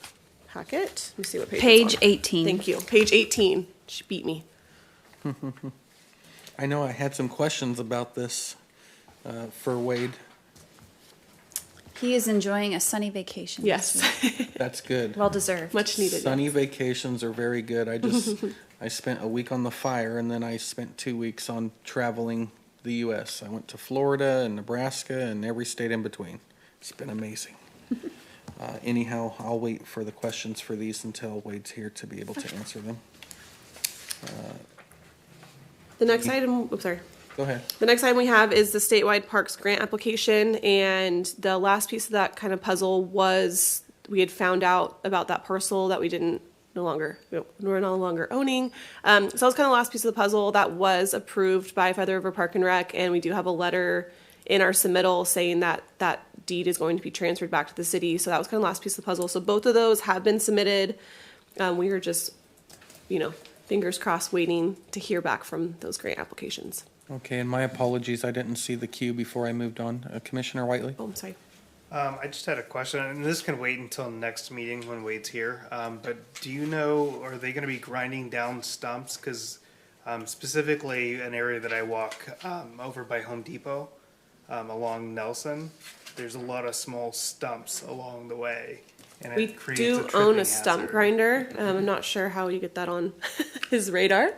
packet. Let me see what page. Page it's on. 18. Thank you. Page 18. She beat me. I know I had some questions about this for Wade. He is enjoying a sunny vacation. this Yes. week. That's good. Well deserved. Much needed. Sunny vacations are very good. I spent a week on the fire, and then I spent 2 weeks on traveling the U.S. I went to Florida and Nebraska and every state in between. It's been amazing. Anyhow, I'll wait for the questions for these until Wade's here to be able to answer them. The next item, oops, sorry. Go ahead. The next item we have is the statewide parks grant application, and the last piece of that kind of puzzle was we had found out about that parcel that we're no longer owning. So that was kind of the last piece of the puzzle that was approved by Feather River Park and Rec, and we do have a letter in our submittal saying that that deed is going to be transferred back to the city. So that was kind of the last piece of the puzzle. So both of those have been submitted. We are just, fingers crossed, waiting to hear back from those grant applications. Okay, and my apologies, I didn't see the queue before I moved on. Commissioner Whiteley? Oh, I'm sorry. I just had a question, and this can wait until next meeting when Wade's here. But do you know, are they going to be grinding down stumps? Because specifically an area that I walk over by Home Depot along Nelson, there's a lot of small stumps along the way. And We it creates do a own tripping a stump hazard. grinder. I'm not sure how you get that on his radar.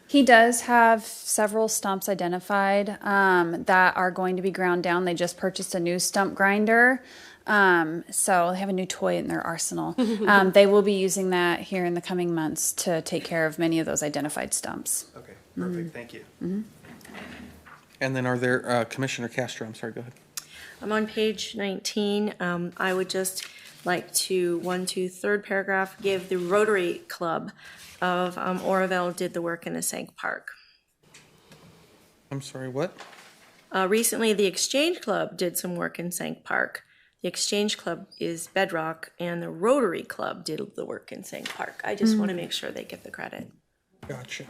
He does have several stumps identified that are going to be ground down. They just purchased a new stump grinder. So they have a new toy in their arsenal. They will be using that here in the coming months to take care of many of those identified stumps. Okay, perfect, thank you. And then are there, Commissioner Castro, I'm sorry, go ahead. I'm on page 19. I would just like to, third paragraph, give the Rotary Club of Oroville did the work in the Sank Park. I'm sorry, what? Recently, the Exchange Club did some work in Sank Park. the Exchange Club is bedrock, and the Rotary Club did the work in St. Park. I just want to make sure they get the credit. Gotcha.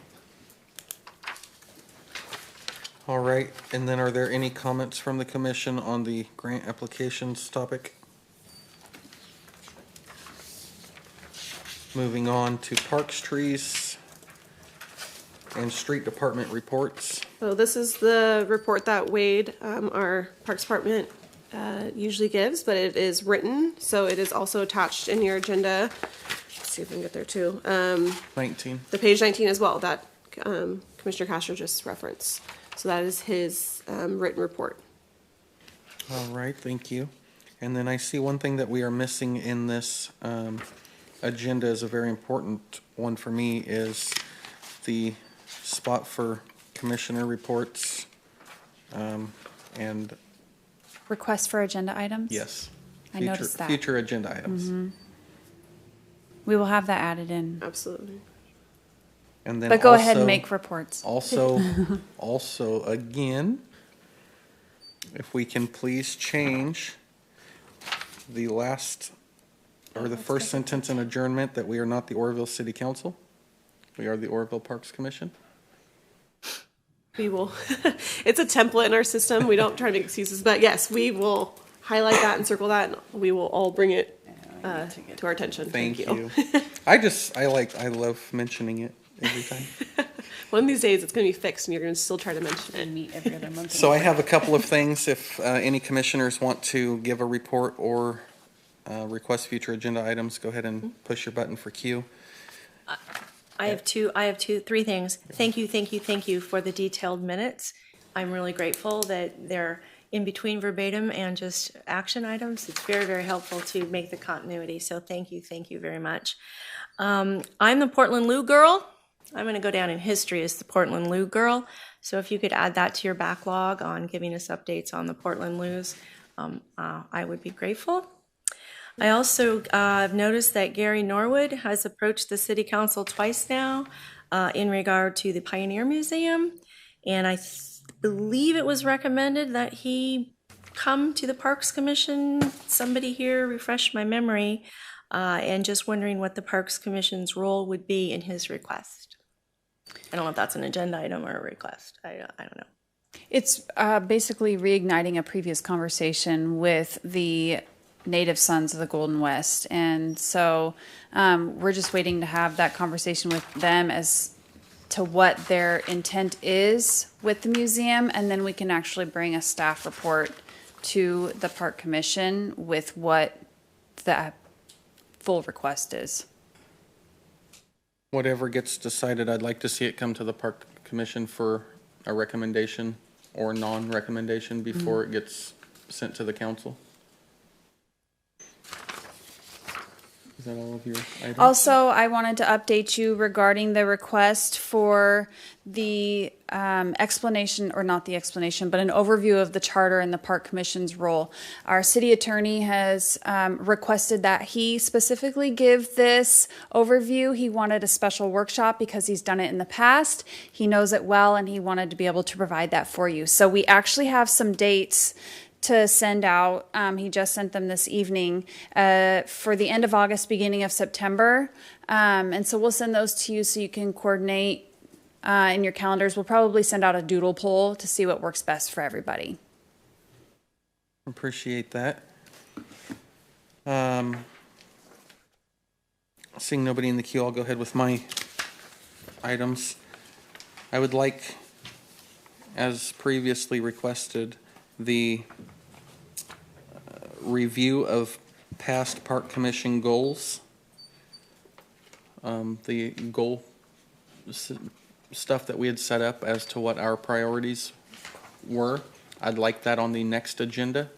All right, and then are there any comments from the commission on the grant applications topic? Moving on to parks, trees, and street department reports. So this is the report that Wade, our Parks Department, usually gives, but it is written, so it is also attached in your agenda. Let's see if we can get there too. 19. The page 19 as well, that Commissioner Castro just referenced. So that is his written report. All right, thank you. And then I see one thing that we are missing in this agenda is a very important one for me is the spot for commissioner reports. And Request for agenda items? yes. I noticed that. Future agenda items. We will have that added in. Absolutely. And then But go ahead and also- make reports. Also, again, if we can please change the last, or the first sentence in adjournment, that we are not the Oroville City Council. We are the Oroville Parks Commission. We will, it's a template in our system. We don't try to make excuses, but yes, we will highlight that and circle that, and we will all bring it to our attention. Thank you. I love mentioning it every time. One of these days, it's going to be fixed, and you're going to still try to mention it. Meet every other month. So I have a couple of things, if any commissioners want to give a report or request future agenda items, go ahead and push your button for Q. I have three things. Thank you for the detailed minutes. I'm really grateful that they're in between verbatim and just action items. It's very, very helpful to make the continuity, so thank you very much. I'm the Portland Lou girl. I'm going to go down in history as the Portland Lou girl, so if you could add that to your backlog on giving us updates on the Portland Lou's, I would be grateful. I also have noticed that Gary Norwood has approached the city council twice now in regard to the Pioneer Museum. And I believe it was recommended that he come to the Parks Commission. Somebody here refresh my memory. And just wondering what the Parks Commission's role would be in his request. I don't know if that's an agenda item or a request. I don't know. It's basically reigniting a previous conversation with the Native Sons of the Golden West. And so we're just waiting to have that conversation with them as to what their intent is with the museum. And then we can actually bring a staff report to the Park Commission with what the full request is. Whatever gets decided, I'd like to see it come to the Park Commission for a recommendation or non-recommendation before it gets sent to the council. Is that all of your items? Also, I wanted to update you regarding the request for the explanation, or not the explanation, but an overview of the charter and the Park Commission's role. Our city attorney has requested that he specifically give this overview. He wanted a special workshop because he's done it in the past. He knows it well, and he wanted to be able to provide that for you. So we actually have some dates to send out. He just sent them this evening for the end of August, beginning of September. And so we'll send those to you so you can coordinate in your calendars. We'll probably send out a doodle poll to see what works best for everybody. Appreciate that. Seeing nobody in the queue, I'll go ahead with my items. I would like, as previously requested, the review of past Park Commission goals. The goal stuff that we had set up as to what our priorities were. I'd like that on the next agenda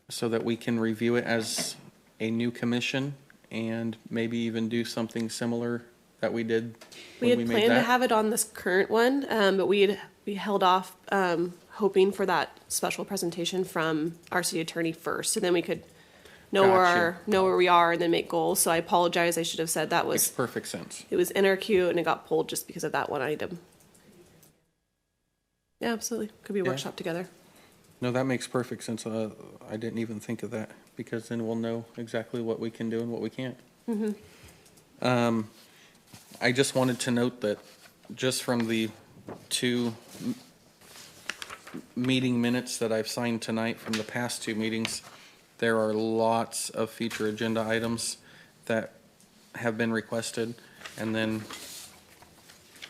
so that we can review it as a new commission and maybe even do something similar that we did We when had we made planned to that. have it on this current one, but we held off hoping for that special presentation from our city attorney first, so then we could know where we are and then make goals. So I apologize. I should have said that Makes was perfect sense. it was in our queue and it got pulled just because of that one item. Yeah, absolutely. Could be a Yeah. workshop together. No, that makes perfect sense. I didn't even think of that, because then we'll know exactly what we can do and what we can't. I just wanted to note that just from the two meeting minutes that I've signed tonight from the past two meetings, there are lots of future agenda items that have been requested. And then,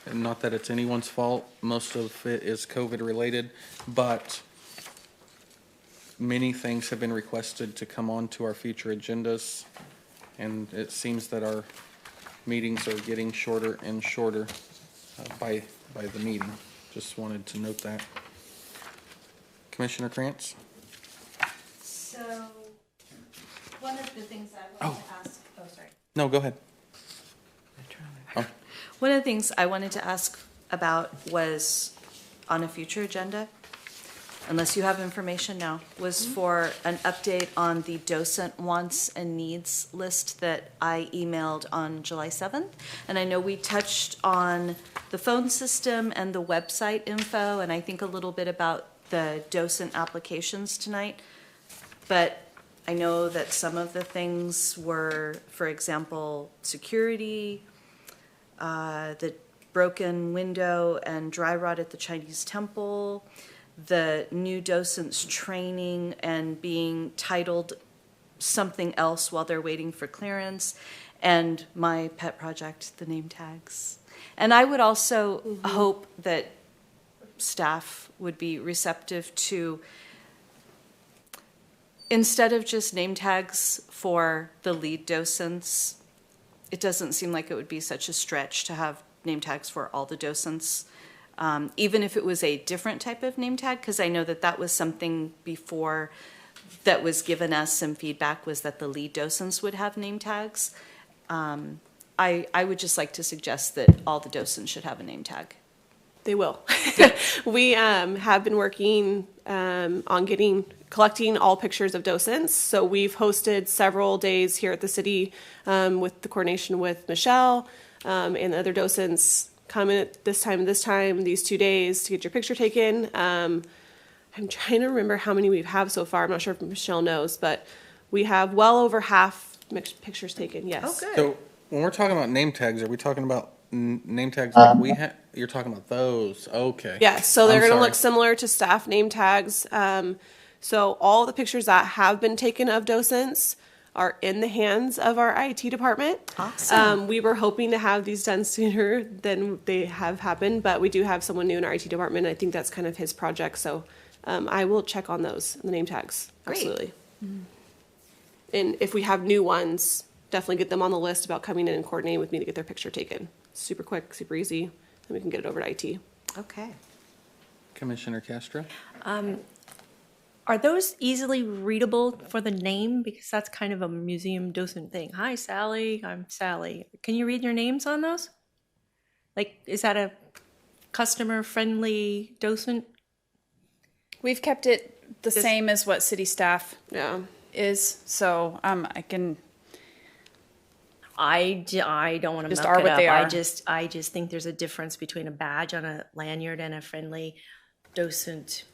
and not that it's anyone's fault, most of it is COVID related, but many things have been requested to come on to our future agendas. And it seems that our meetings are getting shorter and shorter by the meeting. Just wanted to note that. Commissioner Krantz? So, one of the things I wanted to ask, sorry. No, go ahead. Oh, One of the things I wanted to ask about was on a future agenda, unless you have information now, was for an update on the docent wants and needs list that I emailed on July 7th. And I know we touched on the phone system and the website info, and I think a little bit about the docent applications tonight. But I know that some of the things were, for example, security, the broken window and dry rot at the Chinese temple, the new docents training and being titled something else while they're waiting for clearance, and my pet project, the name tags. And I would also hope that staff would be receptive to, instead of just name tags for the lead docents, it doesn't seem like it would be such a stretch to have name tags for all the docents, even if it was a different type of name tag, because I know that that was something before that was given us some feedback, was that the lead docents would have name tags. I would just like to suggest that all the docents should have a name tag. They will. We have been working on collecting all pictures of docents. So we've hosted several days here at the city with the coordination with Michelle and the other docents. Come in at this time, these 2 days to get your picture taken. I'm trying to remember how many we have so far. I'm not sure if Michelle knows, but we have well over half pictures taken, yes. Oh, good. so when we're talking about name tags, are we talking about name tags like we have? You're talking about those, okay. Yeah, so they're I'm going to sorry. look similar to staff name tags. So all the pictures that have been taken of docents are in the hands of our IT department. Awesome. We were hoping to have these done sooner than they have happened, but we do have someone new in our IT department. I think that's kind of his project, so I will check on those, the name tags. Great. Absolutely. And if we have new ones, definitely get them on the list about coming in and coordinating with me to get their picture taken. Super quick, super easy, and we can get it over to IT. Okay. Commissioner Castro? Are those easily readable for the name? Because that's kind of a museum docent thing. Hi, Sally, I'm Sally. Can you read your names on those? Like, is that a customer-friendly docent? We've kept it the same as what city staff Yeah. is, so I can. I don't want to Just muck are it what up. they are. I just think there's a difference between a badge on a lanyard and a friendly docent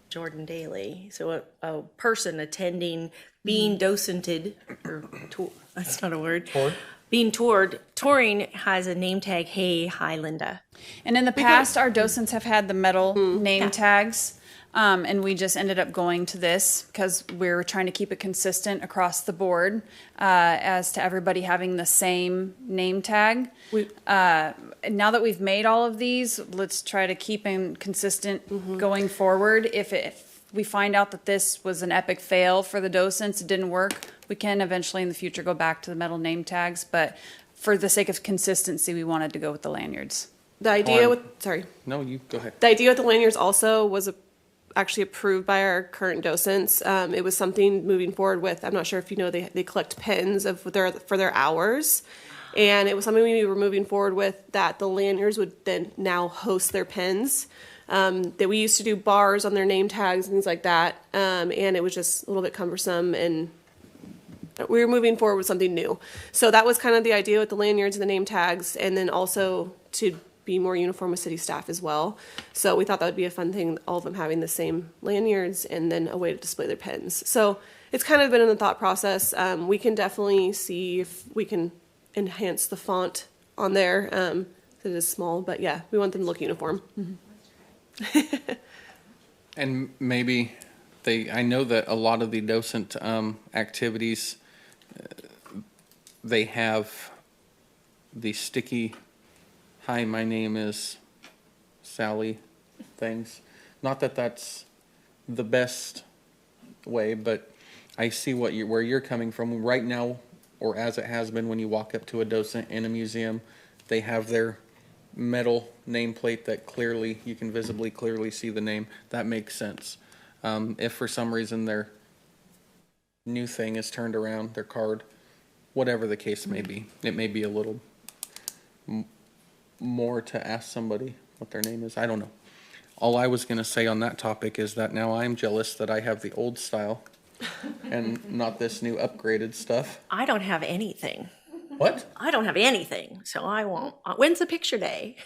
Jordan Daly. So a person attending, being docented, or that's not a word. Being touring has a name tag, hey, hi, Linda. And in the past, our docents have had the metal name tags, and we just ended up going to this because we're trying to keep it consistent across the board as to everybody having the same name tag. Now that we've made all of these, let's try to keep them consistent going forward. If we find out that this was an epic fail for the docents, it didn't work, we can eventually in the future go back to the metal name tags. But for the sake of consistency, we wanted to go with the lanyards. The idea On- sorry. No, you go ahead. The idea with the lanyards also was actually approved by our current docents. It was something moving forward with, I'm not sure if you know, they collect pins for their hours. And it was something we were moving forward with, that the lanyards would then now host their pins. That we used to do bars on their name tags and things like that. And it was just a little bit cumbersome, and we were moving forward with something new. So that was kind of the idea with the lanyards and the name tags, and then also to be more uniform with city staff as well. So we thought that would be a fun thing, all of them having the same lanyards and then a way to display their pens. So it's kind of been in the thought process. We can definitely see if we can enhance the font on there. It is small, but yeah, we want them to look uniform. And maybe I know that a lot of the docent activities, they have the sticky, hi, my name is Sally things. Not that that's the best way, but I see where you're coming from. Right now, or as it has been when you walk up to a docent in a museum, they have their metal nameplate that you can visibly clearly see the name. That makes sense. If for some reason their new thing is turned around, their card, whatever the case may be, it may be a little more to ask somebody what their name is. I don't know. All I was going to say on that topic is that now I'm jealous that I have the old style and not this new upgraded stuff. I don't have anything. What? I don't have anything, so I won't. When's the picture day?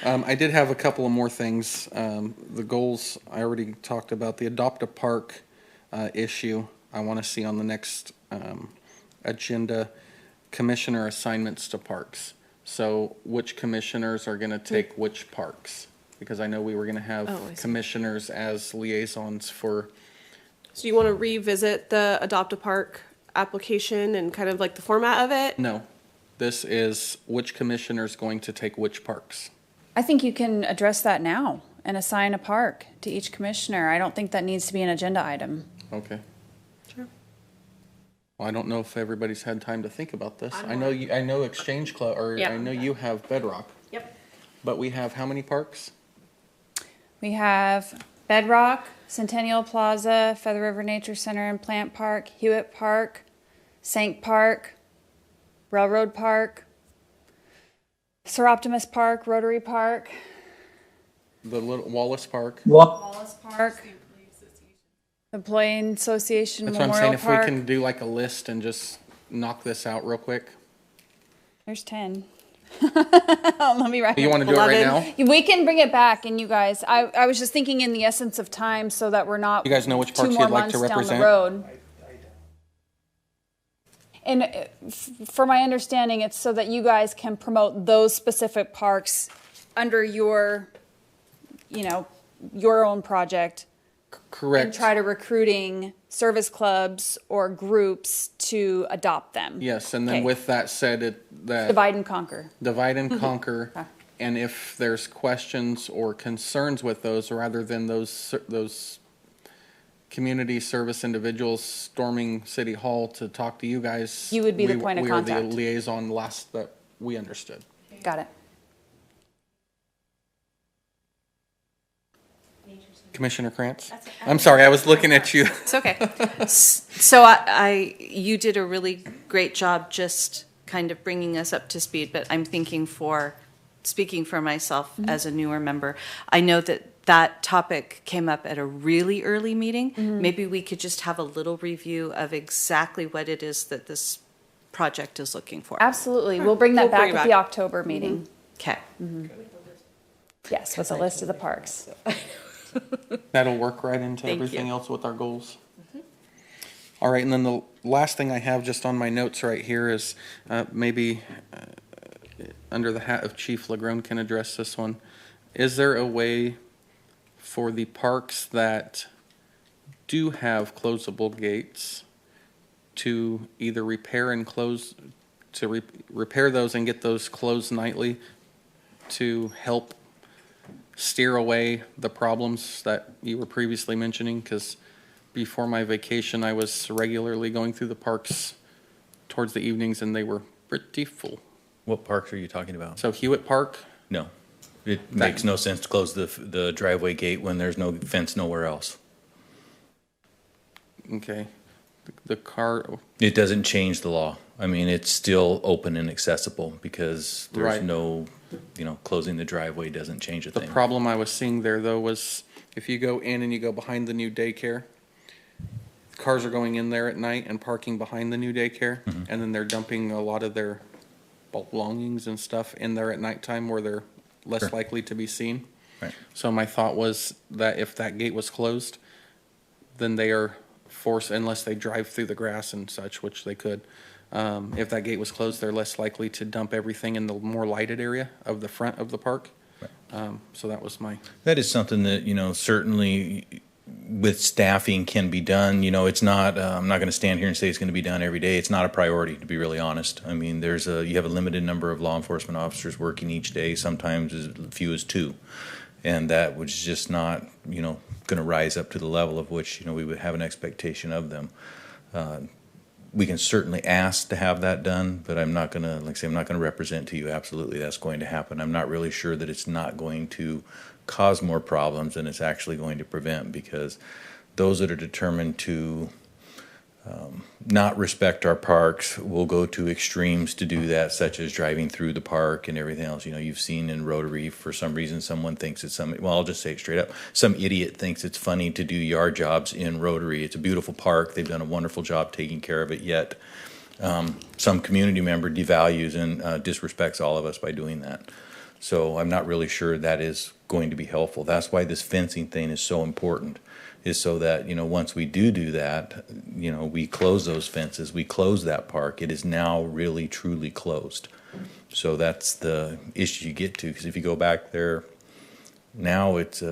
I did have a couple of more things. The goals, I already talked about. The Adopt a Park issue, I want to see on the next agenda, commissioner assignments to parks. So which commissioners are going to take which parks? Because I know we were going to have commissioners as liaisons for... So you want to revisit the Adopt a Park application and kind of like the format of it? No. This is which commissioner is going to take which parks. I think you can address that now and assign a park to each commissioner. I don't think that needs to be an agenda item. Okay. Sure. Well, I don't know if everybody's had time to think about this. I know Exchange Club, or Yep. I know you have Bedrock. Yep. But we have how many parks? We have Bedrock, Centennial Plaza, Feather River Nature Center and Plant Park, Hewitt Park, Sank Park, Railroad Park, Sir Optimus Park, Rotary Park, The little Wallace Park. Wallace Park, Employee Association That's what I'm Memorial saying. If Park. we can do like a list and just knock this out real quick. There's 10. Let me write. You want to do it right now? We can bring it back, and you guys, I was just thinking in the essence of time, so that we're not. You guys know which 2 parks more you'd like to months down represent? the road. And for my understanding, it's so that you guys can promote those specific parks under your own project. Correct. And try to recruiting service clubs or groups to adopt them. Yes, and then Okay. with that said, Divide and conquer. divide and conquer. Okay. And if there's questions or concerns with those, rather than those community service individuals storming City Hall to talk to you guys. You would be the point of We are contact. the liaison last that we understood. Got it. Commissioner Krantz? I'm sorry, I was looking at you. It's okay. So you did a really great job just kind of bringing us up to speed, but I'm speaking for myself as a newer member. I know that topic came up at a really early meeting. Maybe we could just have a little review of exactly what it is that this project is looking for. Absolutely. We'll bring that We'll back bring it at back. the October meeting. Okay. Yes, with a list of the parks. That'll work right into Thank everything you. else with our goals. All right, and then the last thing I have just on my notes right here is maybe under the hat of Chief Lagrone can address this one. Is there a way for the parks that do have closable gates to either repair and close, to repair those and get those closed nightly to help steer away the problems that you were previously mentioning? Because before my vacation, I was regularly going through the parks towards the evenings, and they were pretty full. What parks are you talking about? So Hewitt Park, No. It makes no sense to close the driveway gate when there's no fence nowhere else. okay, the car, It doesn't change the law. I mean, it's still open and accessible because there's Right. no, closing the driveway doesn't change a the thing. problem I was seeing there though was if you go in and you go behind the new daycare, cars are going in there at night and parking behind the new daycare, and then they're dumping a lot of their belongings and stuff in there at nighttime where they're less Sure. likely to be seen. Right. So my thought was that if that gate was closed, then they are forced, unless they drive through the grass and such, which they could. If that gate was closed, they're less likely to dump everything in the more lighted area of the front of the park. So that was my, That is something that, certainly with staffing can be done. It's not, I'm not going to stand here and say it's going to be done every day. It's not a priority, to be really honest. I mean, you have a limited number of law enforcement officers working each day, sometimes as few as 2. And that was just not, going to rise up to the level of which, we would have an expectation of them. We can certainly ask to have that done, but I'm not going to, like I say, I'm not going to represent to you absolutely that's going to happen. I'm not really sure that it's not going to cause more problems than it's actually going to prevent, because those that are determined to not respect our parks will go to extremes to do that, such as driving through the park and everything else. You've seen in Rotary, for some reason, someone thinks it's well, I'll just say it straight up. Some idiot thinks it's funny to do yard jobs in Rotary. It's a beautiful park. They've done a wonderful job taking care of it, yet some community member devalues and disrespects all of us by doing that. So I'm not really sure that is going to be helpful. That's why this fencing thing is so important, is so that, once we do that, we close those fences, we close that park. It is now really, truly closed. So that's the issue you get to, because if you go back there, now it's,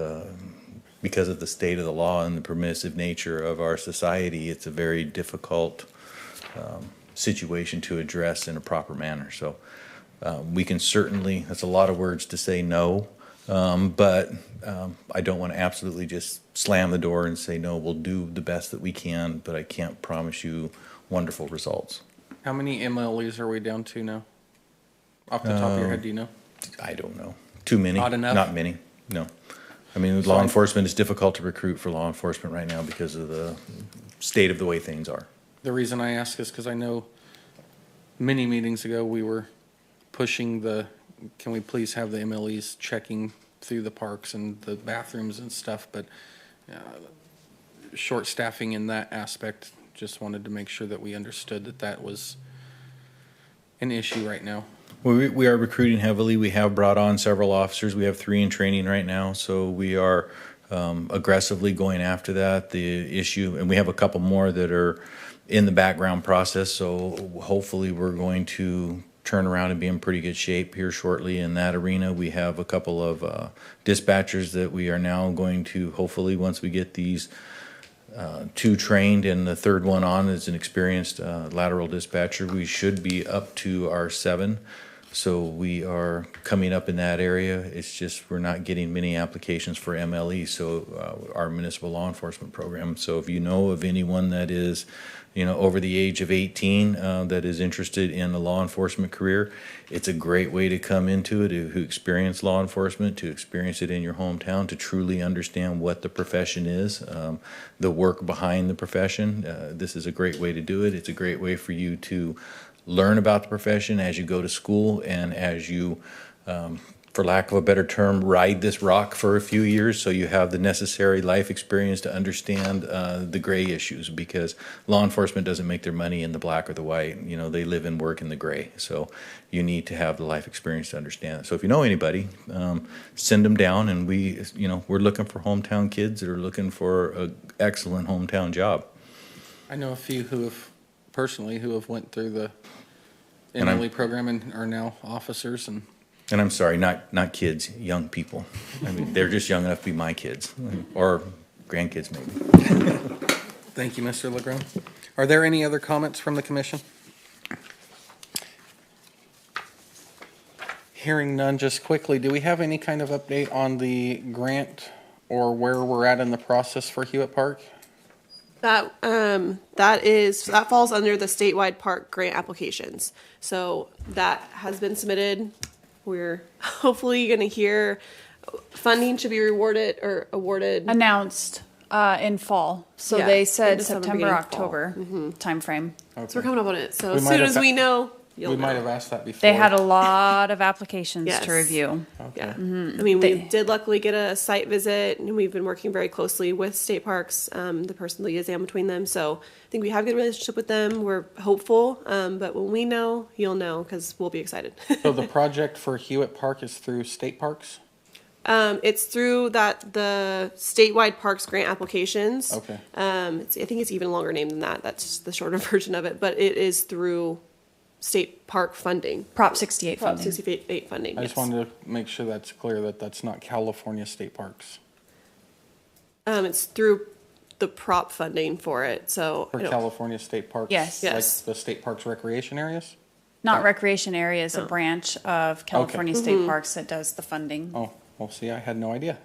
because of the state of the law and the permissive nature of our society, it's a very difficult situation to address in a proper manner. So we can certainly, that's a lot of words to say no, but I don't want to absolutely just slam the door and say, no, we'll do the best that we can, but I can't promise you wonderful results. how many MLEs are we down to now? Off the top of your head, do you know? I don't know. Too many? Not enough? Not many, no. I mean, law enforcement is difficult to recruit for law enforcement right now because of the state of the way things are. The reason I ask is because I know many meetings ago, we were pushing can we please have the MLEs checking through the parks and the bathrooms and stuff, but short staffing in that aspect, just wanted to make sure that we understood that was an issue right now. Well, we are recruiting heavily. We have brought on several officers. We have 3 in training right now, so we are aggressively going after that, the issue, and we have a couple more that are in the background process, so hopefully we're going to turn around and be in pretty good shape here shortly in that arena. We have a couple of dispatchers that we are now going to, hopefully, once we get these 2 trained and the 3rd one on as an experienced lateral dispatcher, we should be up to our 7. So we are coming up in that area. It's just we're not getting many applications for MLE, so our municipal law enforcement program. So if you know of anyone that is, over the age of 18 that is interested in a law enforcement career, it's a great way to come into it, who experience law enforcement, to experience it in your hometown, to truly understand what the profession is, the work behind the profession. This is a great way to do it. It's a great way for you to learn about the profession as you go to school and as you, for lack of a better term, ride this rock for a few years, so you have the necessary life experience to understand the gray issues, because law enforcement doesn't make their money in the black or the white. They live and work in the gray, so you need to have the life experience to understand it. So if you know anybody, send them down, and we're looking for hometown kids that are looking for an excellent hometown job. I know a few who have went through the MLE program and are now officers. And I'm sorry, not kids, young people. I mean, they're just young enough to be my kids, or grandkids maybe. Thank you, Mr. LeGrand. Are there any other comments from the commission? Hearing none, just quickly, do we have any kind of update on the grant or where we're at in the process for Hewitt Park? That falls under the statewide park grant applications. So that has been submitted. We're hopefully going to hear funding should be awarded Announced in fall. So Yeah, they said in December, September, beginning of October timeframe. So we're coming up on it. So We as might soon have as we know, you'll We might know. have asked that before. They had a lot of applications Yes. to review. Yeah. Mm-hmm. I mean, They- we did luckily get a site visit, and we've been working very closely with state parks, the person liaison between them. So I think we have a good relationship with them. We're hopeful, but when we know, you'll know because we'll be excited. So the project for Hewitt Park is through state parks? It's through the statewide parks grant applications. Okay. I think it's even a longer name than that. That's just the shorter version of it, but it is through state park funding. Prop 68 Prop funding. 68 funding. I just yes. wanted to make sure that's clear that that's not California state parks. It's through the prop funding for it. So For I don't- California state parks? Yes. Yes. Like the state parks recreation areas? Not recreation areas, a branch of California State Parks that does the funding. Oh, well, see, I had no idea.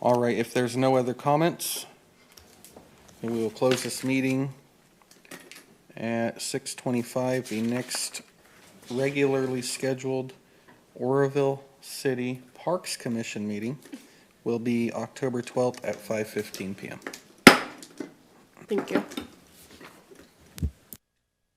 All right, if there's no other comments, then we will close this meeting at 6:25. The next regularly scheduled Oroville City Parks Commission meeting will be October 12th at 5:15 PM. Thank you.